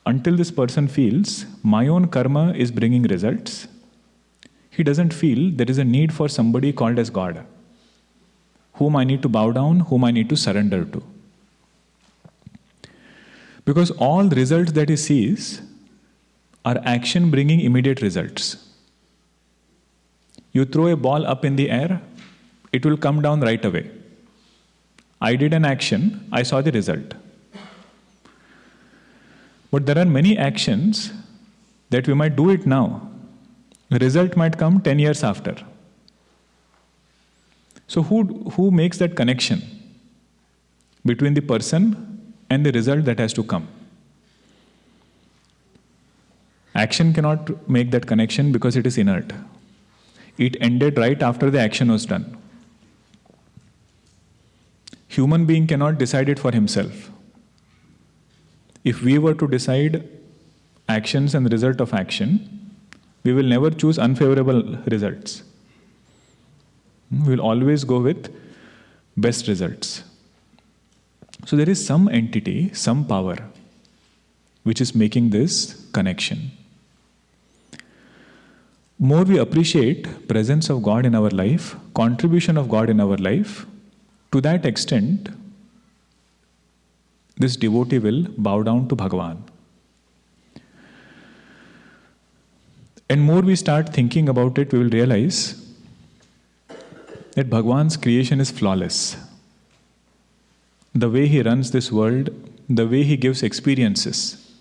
Until this person feels, my own karma is bringing results, he doesn't feel there is a need for somebody called as God, whom I need to bow down, whom I need to surrender to. Because all the results that he sees are action bringing immediate results. You throw a ball up in the air, it will come down right away. I did an action, I saw the result. But there are many actions that we might do it now. The result might come 10 years after. So who makes that connection between the person and the result that has to come? Action cannot make that connection because it is inert. It ended right after the action was done. Human being cannot decide it for himself. If we were to decide actions and the result of action, we will never choose unfavorable results. We will always go with best results. So there is some entity, some power, which is making this connection. More we appreciate presence of God in our life, contribution of God in our life, to that extent, this devotee will bow down to Bhagavan. And more we start thinking about it, we will realize that Bhagavan's creation is flawless. The way he runs this world, the way he gives experiences,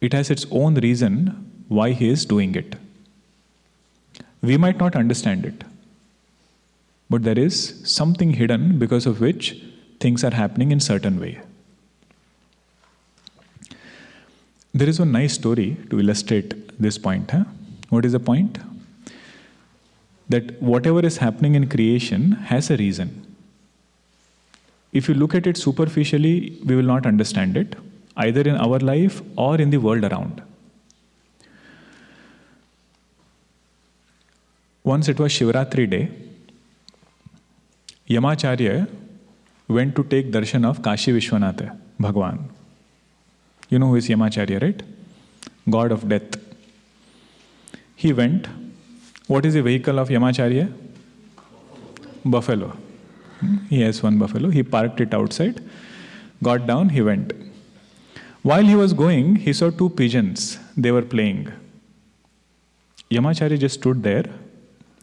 it has its own reason why he is doing it. We might not understand it, but there is something hidden because of which things are happening in certain way. There is one nice story to illustrate this point. What is the point? That whatever is happening in creation has a reason. If you look at it superficially, we will not understand it, either in our life or in the world around. Once it was Shivaratri day, Yamacharya went to take darshan of Kashi Vishwanatha, Bhagavan. You know who is Yamacharya, right? God of death. He went. What is the vehicle of Yamacharya? Buffalo. He has one buffalo. He parked it outside, got down, he went. While he was going, he saw two pigeons. They were playing. Yamacharya just stood there,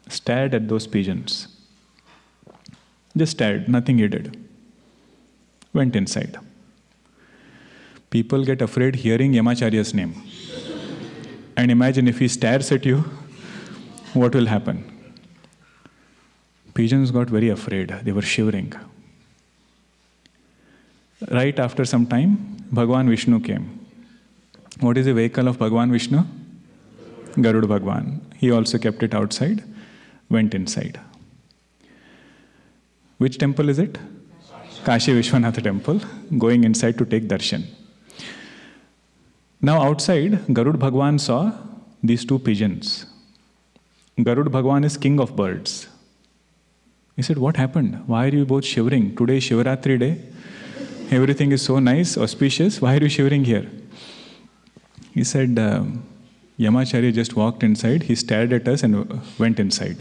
stared at those pigeons. Just stared, nothing he did. Went inside. People get afraid hearing Yamacharya's name. And imagine if he stares at you, what will happen? Pigeons got very afraid. They were shivering. Right after some time, Bhagavan Vishnu came. What is the vehicle of Bhagavan Vishnu? Garuda Bhagavan. He also kept it outside, went inside. Which temple is it? Kashi Vishwanatha temple, going inside to take darshan. Now outside, Garuda Bhagavan saw these two pigeons. Garuda Bhagavan is king of birds. He said, what happened? Why are you both shivering? Today is Shivaratri day. Everything is so nice, auspicious. Why are you shivering here? He said, Yamacharya just walked inside. He stared at us and went inside.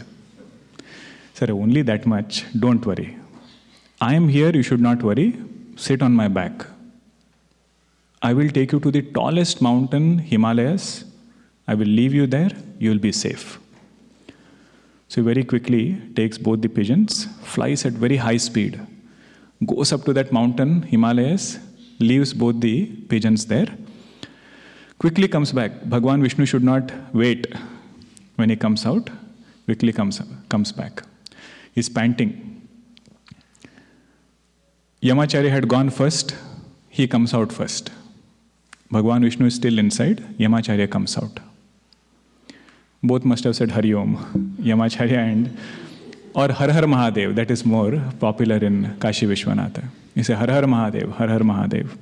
Sir, only that much. Don't worry. I am here. You should not worry. Sit on my back. I will take you to the tallest mountain, Himalayas. I will leave you there. You will be safe. So he very quickly takes both the pigeons, flies at very high speed, goes up to that mountain, Himalayas, leaves both the pigeons there, quickly comes back. Bhagavan Vishnu should not wait when he comes out, quickly comes back. He's panting. Yamacharya had gone first, he comes out first. Bhagavan Vishnu is still inside, Yamacharya comes out. Both must have said Hari Om, Yamacharya and, or Har Har Mahadev, that is more popular in Kashi Vishwanatha. He says Har Har Mahadev, Har Har Mahadev.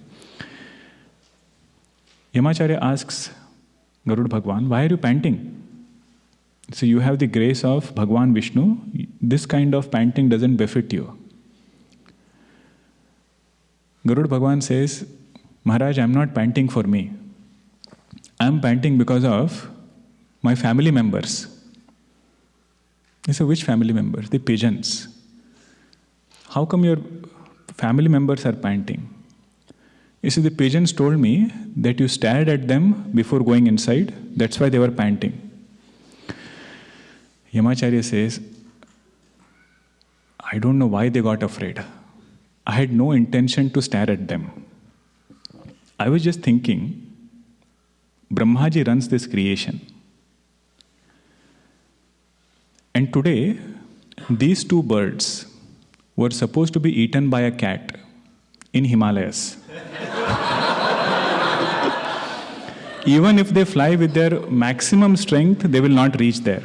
Yamacharya asks Garuda Bhagavan, why are you panting? So you have the grace of Bhagavan Vishnu, this kind of panting doesn't befit you. Garuda Bhagavan says, Maharaj, I am not panting for me. I am panting because of my family members. He said, which family members? The pigeons. How come your family members are panting? He said, the pigeons told me that you stared at them before going inside. That's why they were panting. Yamacharya says, I don't know why they got afraid. I had no intention to stare at them. I was just thinking, Brahmaji runs this creation. And today, these two birds were supposed to be eaten by a cat in Himalayas. Even if they fly with their maximum strength, they will not reach there.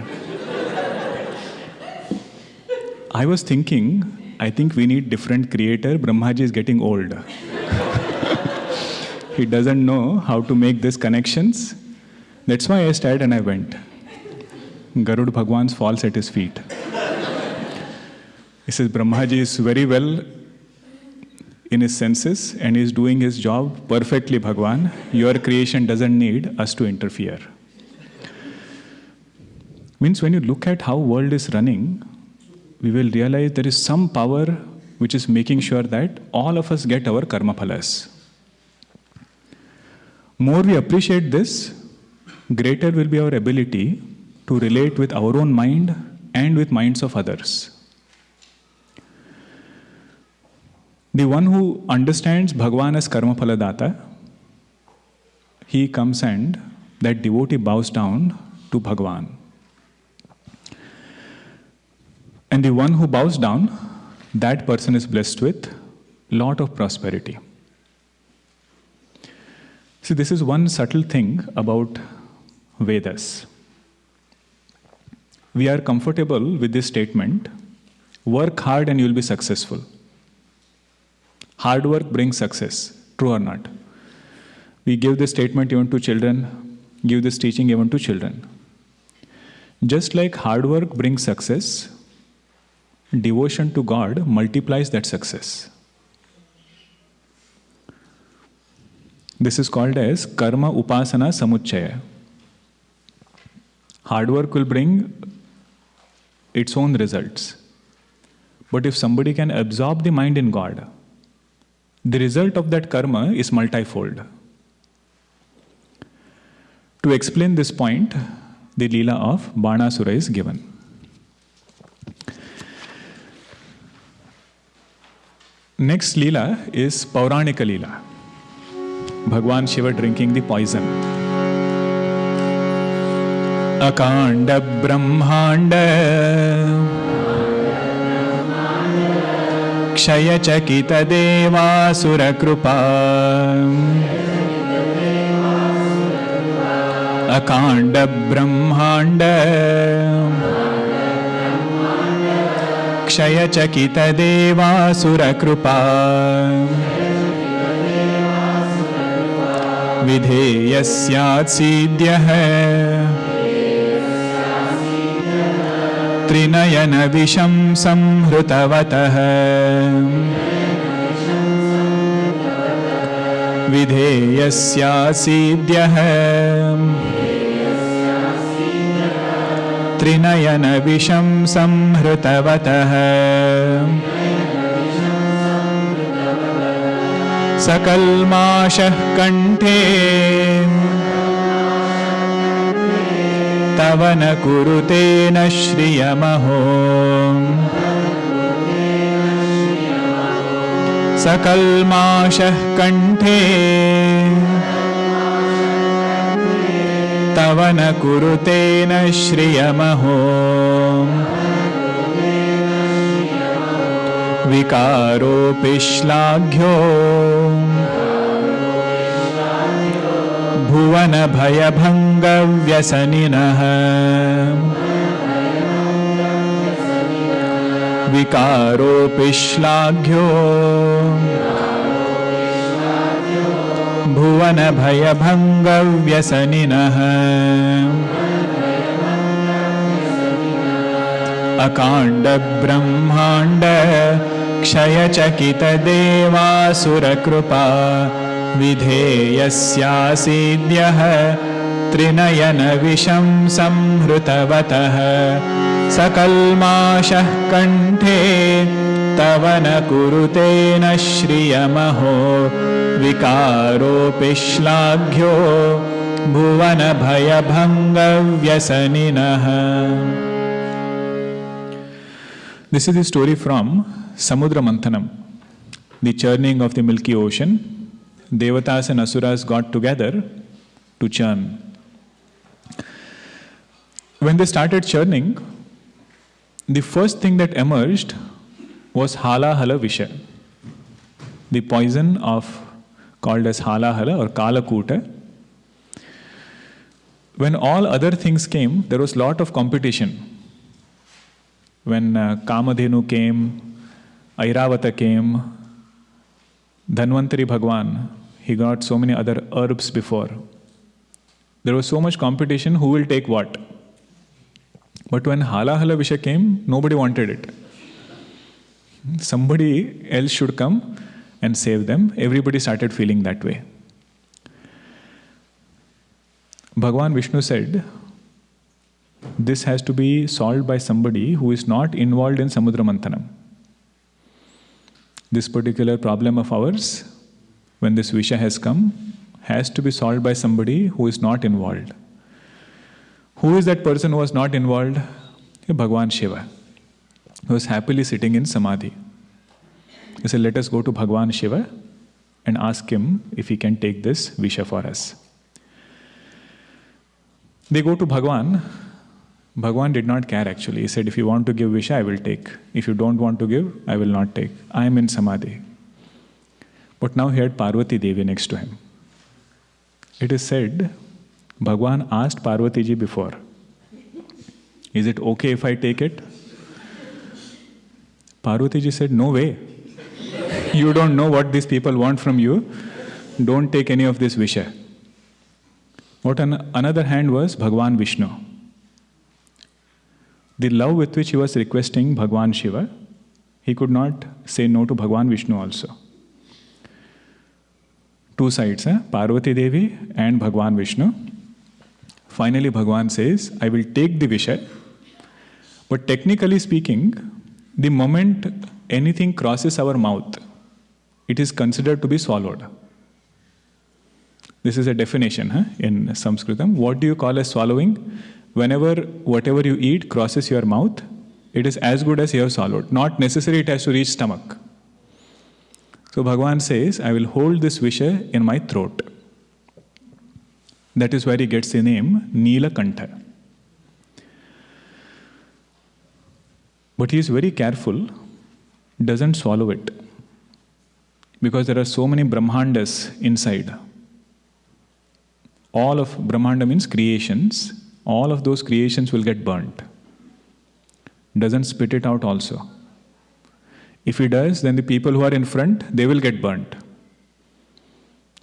I was thinking, I think we need different creator. Brahmaji is getting old. He doesn't know how to make these connections. That's why I stayed and I went. Garud Bhagwan falls at his feet. He says, Brahmaji is very well in his senses and is doing his job perfectly, Bhagwan. Your creation doesn't need us to interfere. Means when you look at how world is running, we will realize there is some power which is making sure that all of us get our karma phalas. More we appreciate this, greater will be our ability to relate with our own mind and with minds of others. The one who understands Bhagavan as karma phala data, he comes and that devotee bows down to Bhagavan. And the one who bows down, that person is blessed with lot of prosperity. See, this is one subtle thing about Vedas. We are comfortable with this statement, work hard and you will be successful. Hard work brings success, true or not? We give this statement even to children, give this teaching even to children. Just like hard work brings success, devotion to God multiplies that success. This is called as karma upasana samuchaya. Hard work will bring its own results. But if somebody can absorb the mind in God, the result of that karma is multifold. To explain this point, the leela of Banasura is given. Next leela is Pauranika leela. Bhagavan Shiva drinking the poison. Akanda Brahmanda Kshaya Chakita Deva Sura Krupa Akanda Brahmanda Kshaya Chakita Deva Sura Krupa Vidheyasyat Siddhyah Trinayana Visham Samhrutavatah Vidheyasyat Siddhyah Trinayana Visham Samhrutavatah Sakalmashah Kanthe Tavana Kurutena Shriyamaho Sakalmashah Kanthe Tavana Kurutena Shriyamaho Vikaro Pishlagyo Bhuvana Bhayabhanga Vyasaninaha Vikaro Pishlagyo Bhuvana Bhayabhanga Vyasaninaha Akanda Brahmanda Kshaya Chakita Deva Sura Krupa Vidheyasya Siddhyah Trinayana Visham Samhrutavatah Sakalmashah Kanthe Tavana Kurutena Shriyamaho Vikaro Pishlagyo Bhuvana Bhayabhanga Vyasaninaha. This is the story from Samudra Manthanam, the churning of the Milky Ocean, Devatas and Asuras got together to churn. When they started churning, the first thing that emerged was Hala Hala Visha, the poison called as Hala Hala or Kalakuta. When all other things came, there was a lot of competition. When Kamadhenu came, Airavata came, Dhanvantari Bhagavan, he got so many other herbs before. There was so much competition, who will take what? But when Hala Hala Visha came, nobody wanted it. Somebody else should come and save them. Everybody started feeling that way. Bhagavan Vishnu said, this has to be solved by somebody who is not involved in Samudra Manthanam. This particular problem of ours, when this Visha has come, has to be solved by somebody who is not involved. Who is that person who was not involved? Bhagavan Shiva, who was happily sitting in Samadhi. He said, let us go to Bhagavan Shiva and ask him if he can take this Visha for us. They go to Bhagavan. Bhagavan did not care actually. He said, if you want to give Visha, I will take. If you don't want to give, I will not take. I am in Samadhi. But now he had Parvati Devi next to him. It is said, Bhagavan asked Parvati ji before, is it okay if I take it? Parvati ji said, no way. You don't know what these people want from you. Don't take any of this Visha. What on another hand was Bhagavan Vishnu. The love with which he was requesting Bhagavan Shiva, he could not say no to Bhagavan Vishnu also. Two sides, Parvati Devi and Bhagavan Vishnu. Finally, Bhagavan says, I will take the Visha, but technically speaking, the moment anything crosses our mouth, it is considered to be swallowed. This is a definition in Sanskritam. What do you call as swallowing? Whenever whatever you eat crosses your mouth, it is as good as you have swallowed. Not necessarily it has to reach stomach. So Bhagavan says, I will hold this Visha in my throat. That is where he gets the name Neelakantha. But he is very careful, doesn't swallow it. Because there are so many Brahmandas inside. All of Brahmanda means creations. All of those creations will get burnt. Doesn't spit it out also. If he does, then the people who are in front, they will get burnt.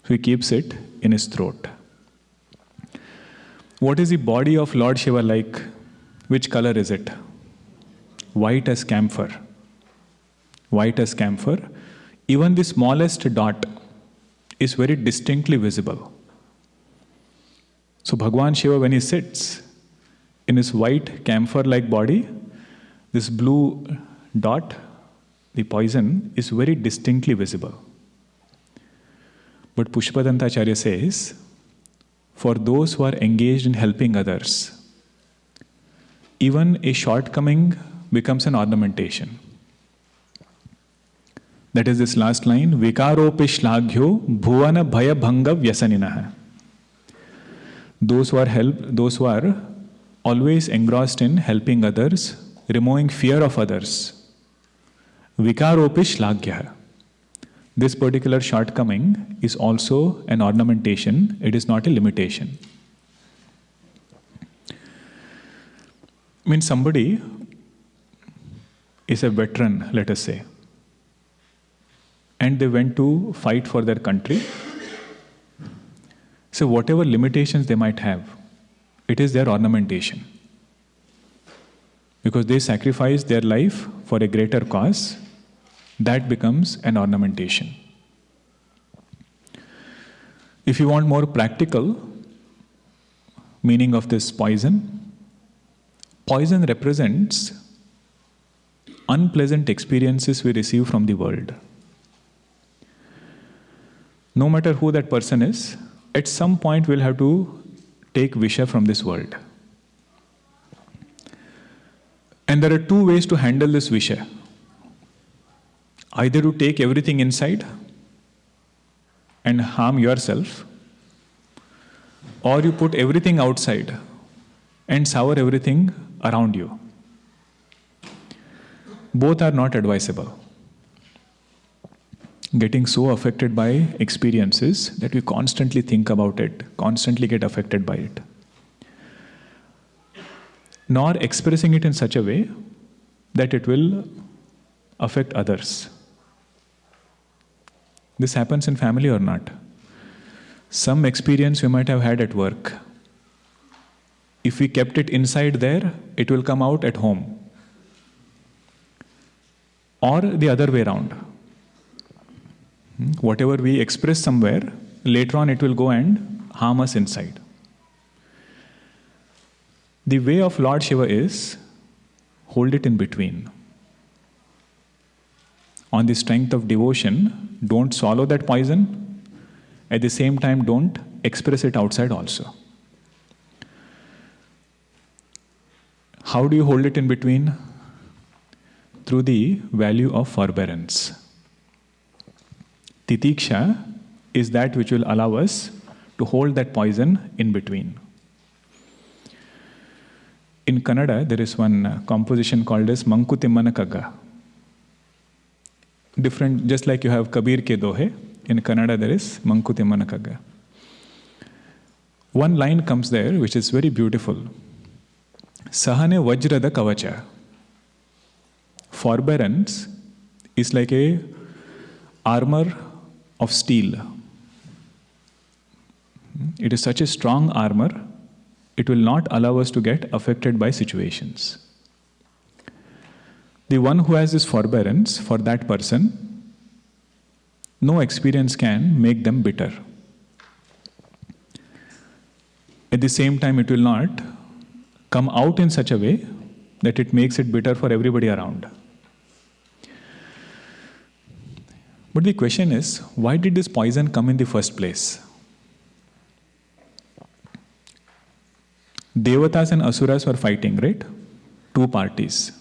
So he keeps it in his throat. What is the body of Lord Shiva like? Which color is it? White as camphor. White as camphor. Even the smallest dot is very distinctly visible. So Bhagavan Shiva, when he sits in his white camphor-like body, this blue dot, the poison, is very distinctly visible. But Pushpadantacharya says, for those who are engaged in helping others, even a shortcoming becomes an ornamentation. That is this last line, Vikaropi shlagyo bhuvana bhaya bhanga vyasaninaha. Those who are always engrossed in helping others, removing fear of others. Vikaropi shlagya. This particular shortcoming is also an ornamentation, it is not a limitation. Means somebody is a veteran, let us say, and they went to fight for their country. So whatever limitations they might have, it is their ornamentation. Because they sacrificed their life for a greater cause, that becomes an ornamentation. If you want more practical meaning of this poison, poison represents unpleasant experiences we receive from the world. No matter who that person is, at some point we'll have to take Visha from this world. And there are two ways to handle this Visha. Either to take everything inside, and harm yourself, or you put everything outside and sour everything around you. Both are not advisable. Getting so affected by experiences that we constantly think about it, constantly get affected by it. Nor expressing it in such a way that it will affect others. This happens in family or not? Some experience we might have had at work. If we kept it inside there, it will come out at home. Or the other way around. Whatever we express somewhere, later on it will go and harm us inside. The way of Lord Shiva is, hold it in between. On the strength of devotion, don't swallow that poison. At the same time, don't express it outside also. How do you hold it in between? Through the value of forbearance. Titiksha is that which will allow us to hold that poison in between. In Kannada, there is one composition called as Mankutimmana Kagga. Different, just like you have Kabir ke Dohe, in Kannada there is Mankutimmana Kagga. One line comes there which is very beautiful. Sahane Vajrada Kavacha. Forbearance is like a armor of steel. It is such a strong armor, it will not allow us to get affected by situations. The one who has this forbearance, for that person, no experience can make them bitter. At the same time, it will not come out in such a way that it makes it bitter for everybody around. But the question is, why did this poison come in the first place? Devatas and Asuras were fighting, right? Two parties.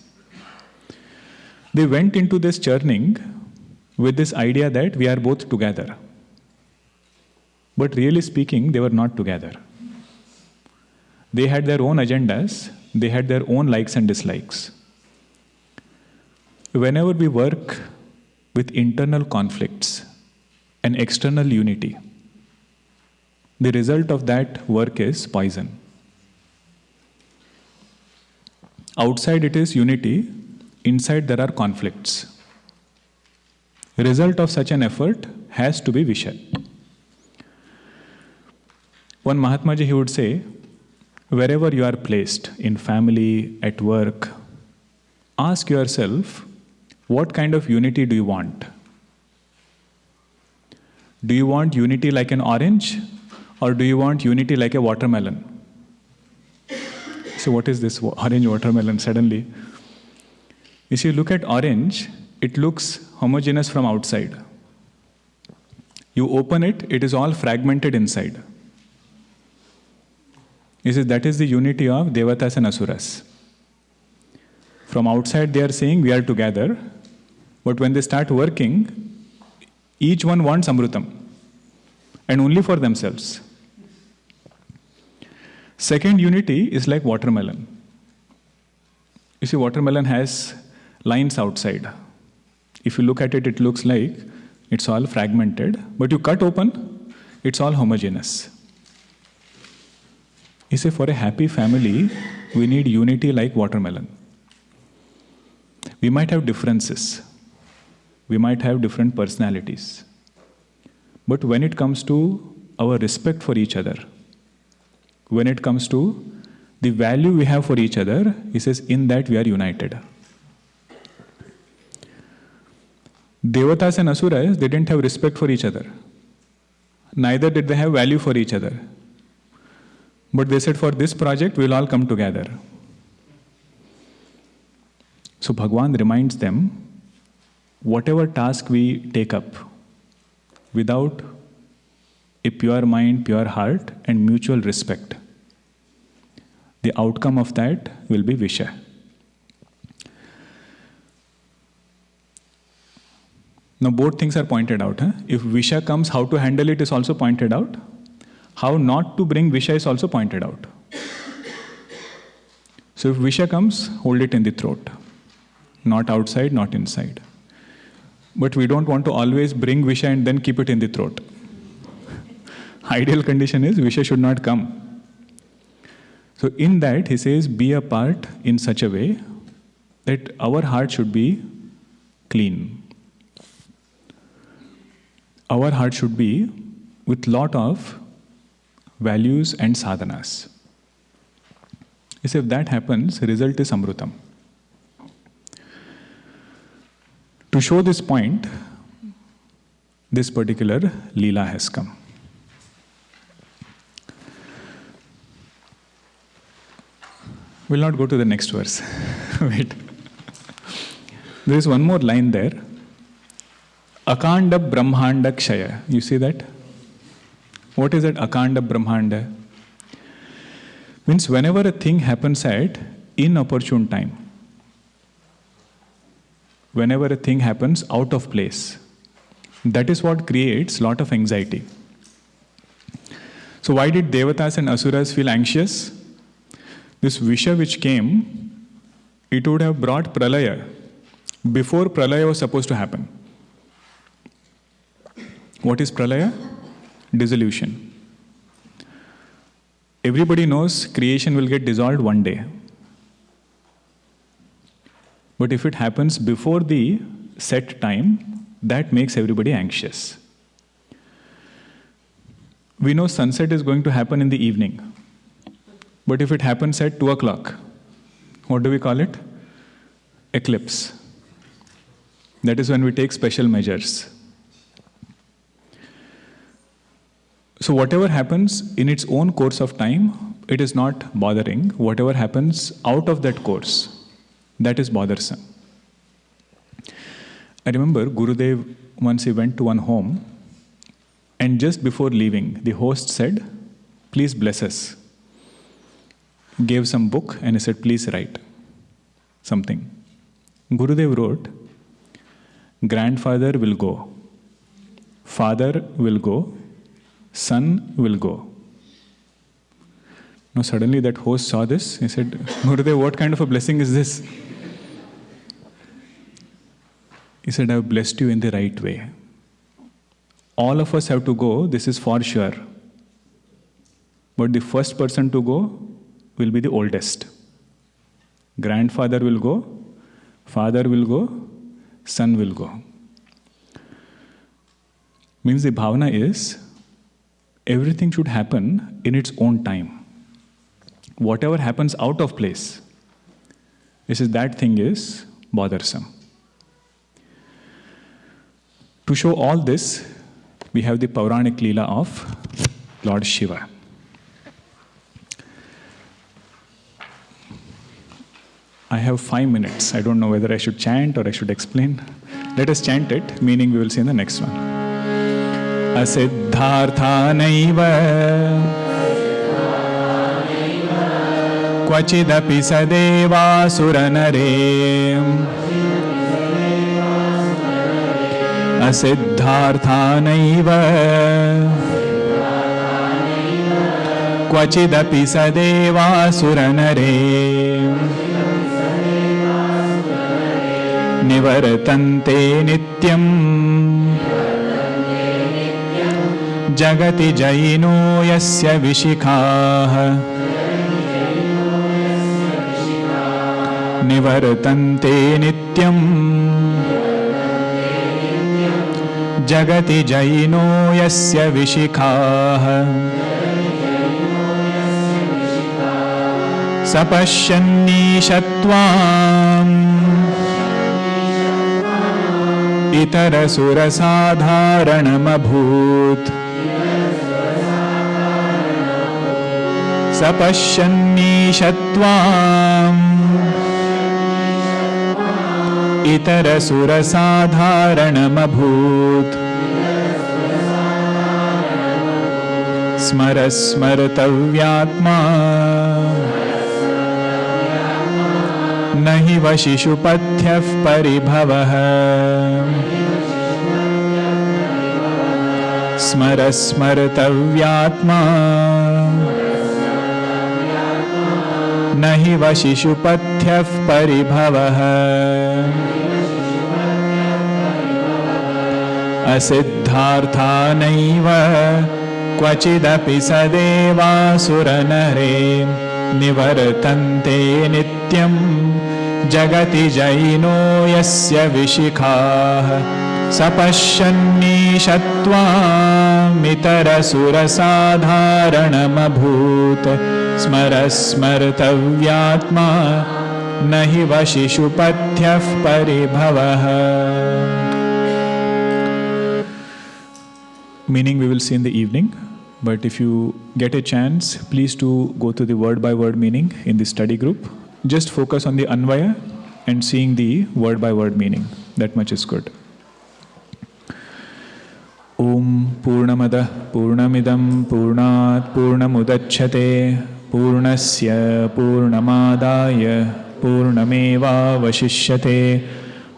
They went into this churning with this idea that we are both together. But really speaking, they were not together. They had their own agendas, they had their own likes and dislikes. Whenever we work with internal conflicts and external unity, the result of that work is poison. Outside it is unity, inside there are conflicts. The result of such an effort has to be Visha. One Mahatmaji, he would say, wherever you are placed, in family, at work, ask yourself, what kind of unity do you want? Do you want unity like an orange, or do you want unity like a watermelon? So what is this orange watermelon suddenly? If you look at orange, it looks homogeneous from outside. You open it, it is all fragmented inside. You see, that is the unity of Devatas and Asuras. From outside they are saying we are together, but when they start working, each one wants Amrutam, and only for themselves. Second unity is like watermelon. You see, watermelon has lines outside. If you look at it, it looks like it's all fragmented, but you cut open, it's all homogeneous. You see, for a happy family, we need unity like watermelon. We might have differences. We might have different personalities. But when it comes to our respect for each other, when it comes to the value we have for each other, he says, in that we are united. Devatas and Asuras, they didn't have respect for each other. Neither did they have value for each other. But they said, for this project, we'll all come together. So Bhagavan reminds them, whatever task we take up, without a pure mind, pure heart, and mutual respect, the outcome of that will be Visha. Now both things are pointed out. If Visha comes, how to handle it is also pointed out. How not to bring Visha is also pointed out. So if Visha comes, hold it in the throat. Not outside, not inside. But we don't want to always bring Visha and then keep it in the throat. Ideal condition is Visha should not come. So in that, he says, be a part in such a way that our heart should be clean. Our heart should be with lot of values and sadhanas. If that happens, result is amrutam. To show this point, this particular leela has come. We'll not go to the next verse. Wait. There is one more line there. Akanda Brahmanda Kshaya. You see that? What is that Akanda Brahmanda? Means whenever a thing happens at inopportune time, whenever a thing happens out of place, that is what creates lot of anxiety. So why did Devatas and Asuras feel anxious? This Visha which came, it would have brought Pralaya before Pralaya was supposed to happen. What is Pralaya? Dissolution. Everybody knows creation will get dissolved one day. But if it happens before the set time, that makes everybody anxious. We know sunset is going to happen in the evening. But if it happens at 2 o'clock, what do we call it? Eclipse. That is when we take special measures. So whatever happens in its own course of time, it is not bothering. Whatever happens out of that course, that is bothersome. I remember Gurudev, once he went to one home, and just before leaving, the host said, "Please bless us." Gave some book and he said, "Please write something." Gurudev wrote, "Grandfather will go, father will go, son will go." Now suddenly that host saw this. He said, "Gurudev, what kind of a blessing is this?" He said, "I have blessed you in the right way. All of us have to go, this is for sure. But the first person to go will be the oldest. Grandfather will go, father will go, son will go." Means the bhavana is, everything should happen in its own time. Whatever happens out of place, that thing is bothersome. To show all this, we have the Pauranic leela of Lord Shiva. I have 5 minutes. I don't know whether I should chant or I should explain. Let us chant it, meaning we will see in the next one. Asiddharthanaiva Kvachidapi sadeva suranare Asiddharthanaiva Kvachidapi sadeva suranare Nivartante nityam Jagati jaino yasya vishikah Nivartante nityam Jagati jaino yasya vishikah Sapashyanni shatvam Itara sura sadharanamabhut Sapashyanni shatvam Itara sura sadharanamabhut Smara smartavyatma Nahi vashishupathyaf paribhavah स्मर स्मर्तव्यात्मा न हि वशिषुपथ्यः परिभवः असिद्धार्था नैव क्वचिदपि सदेवासुरनरे निवर्तन्ते नित्यं जगति जैनो यस्य विशिखाः सपश्यन्नीशत्वामितरसुरसाधारणमभूत् स्मर स्मर्तव्यात्मा न हि वशिषुपथ्यः परिभवः. Meaning we will see in the evening, but if you get a chance, please do go to the word by word meaning in the study group. Just focus on the anvaya and seeing the word by word meaning. That much is good. Om Purnamada Purnamidam Purnat Purnamudachyate Purnasya Purnamadaya Purnameva Vashishyate.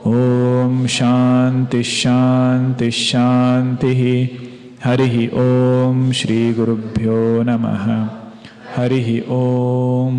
Om Shanti Shanti Shanti. Harihi Om Shri Gurubhyo Namaha. Harihi Om.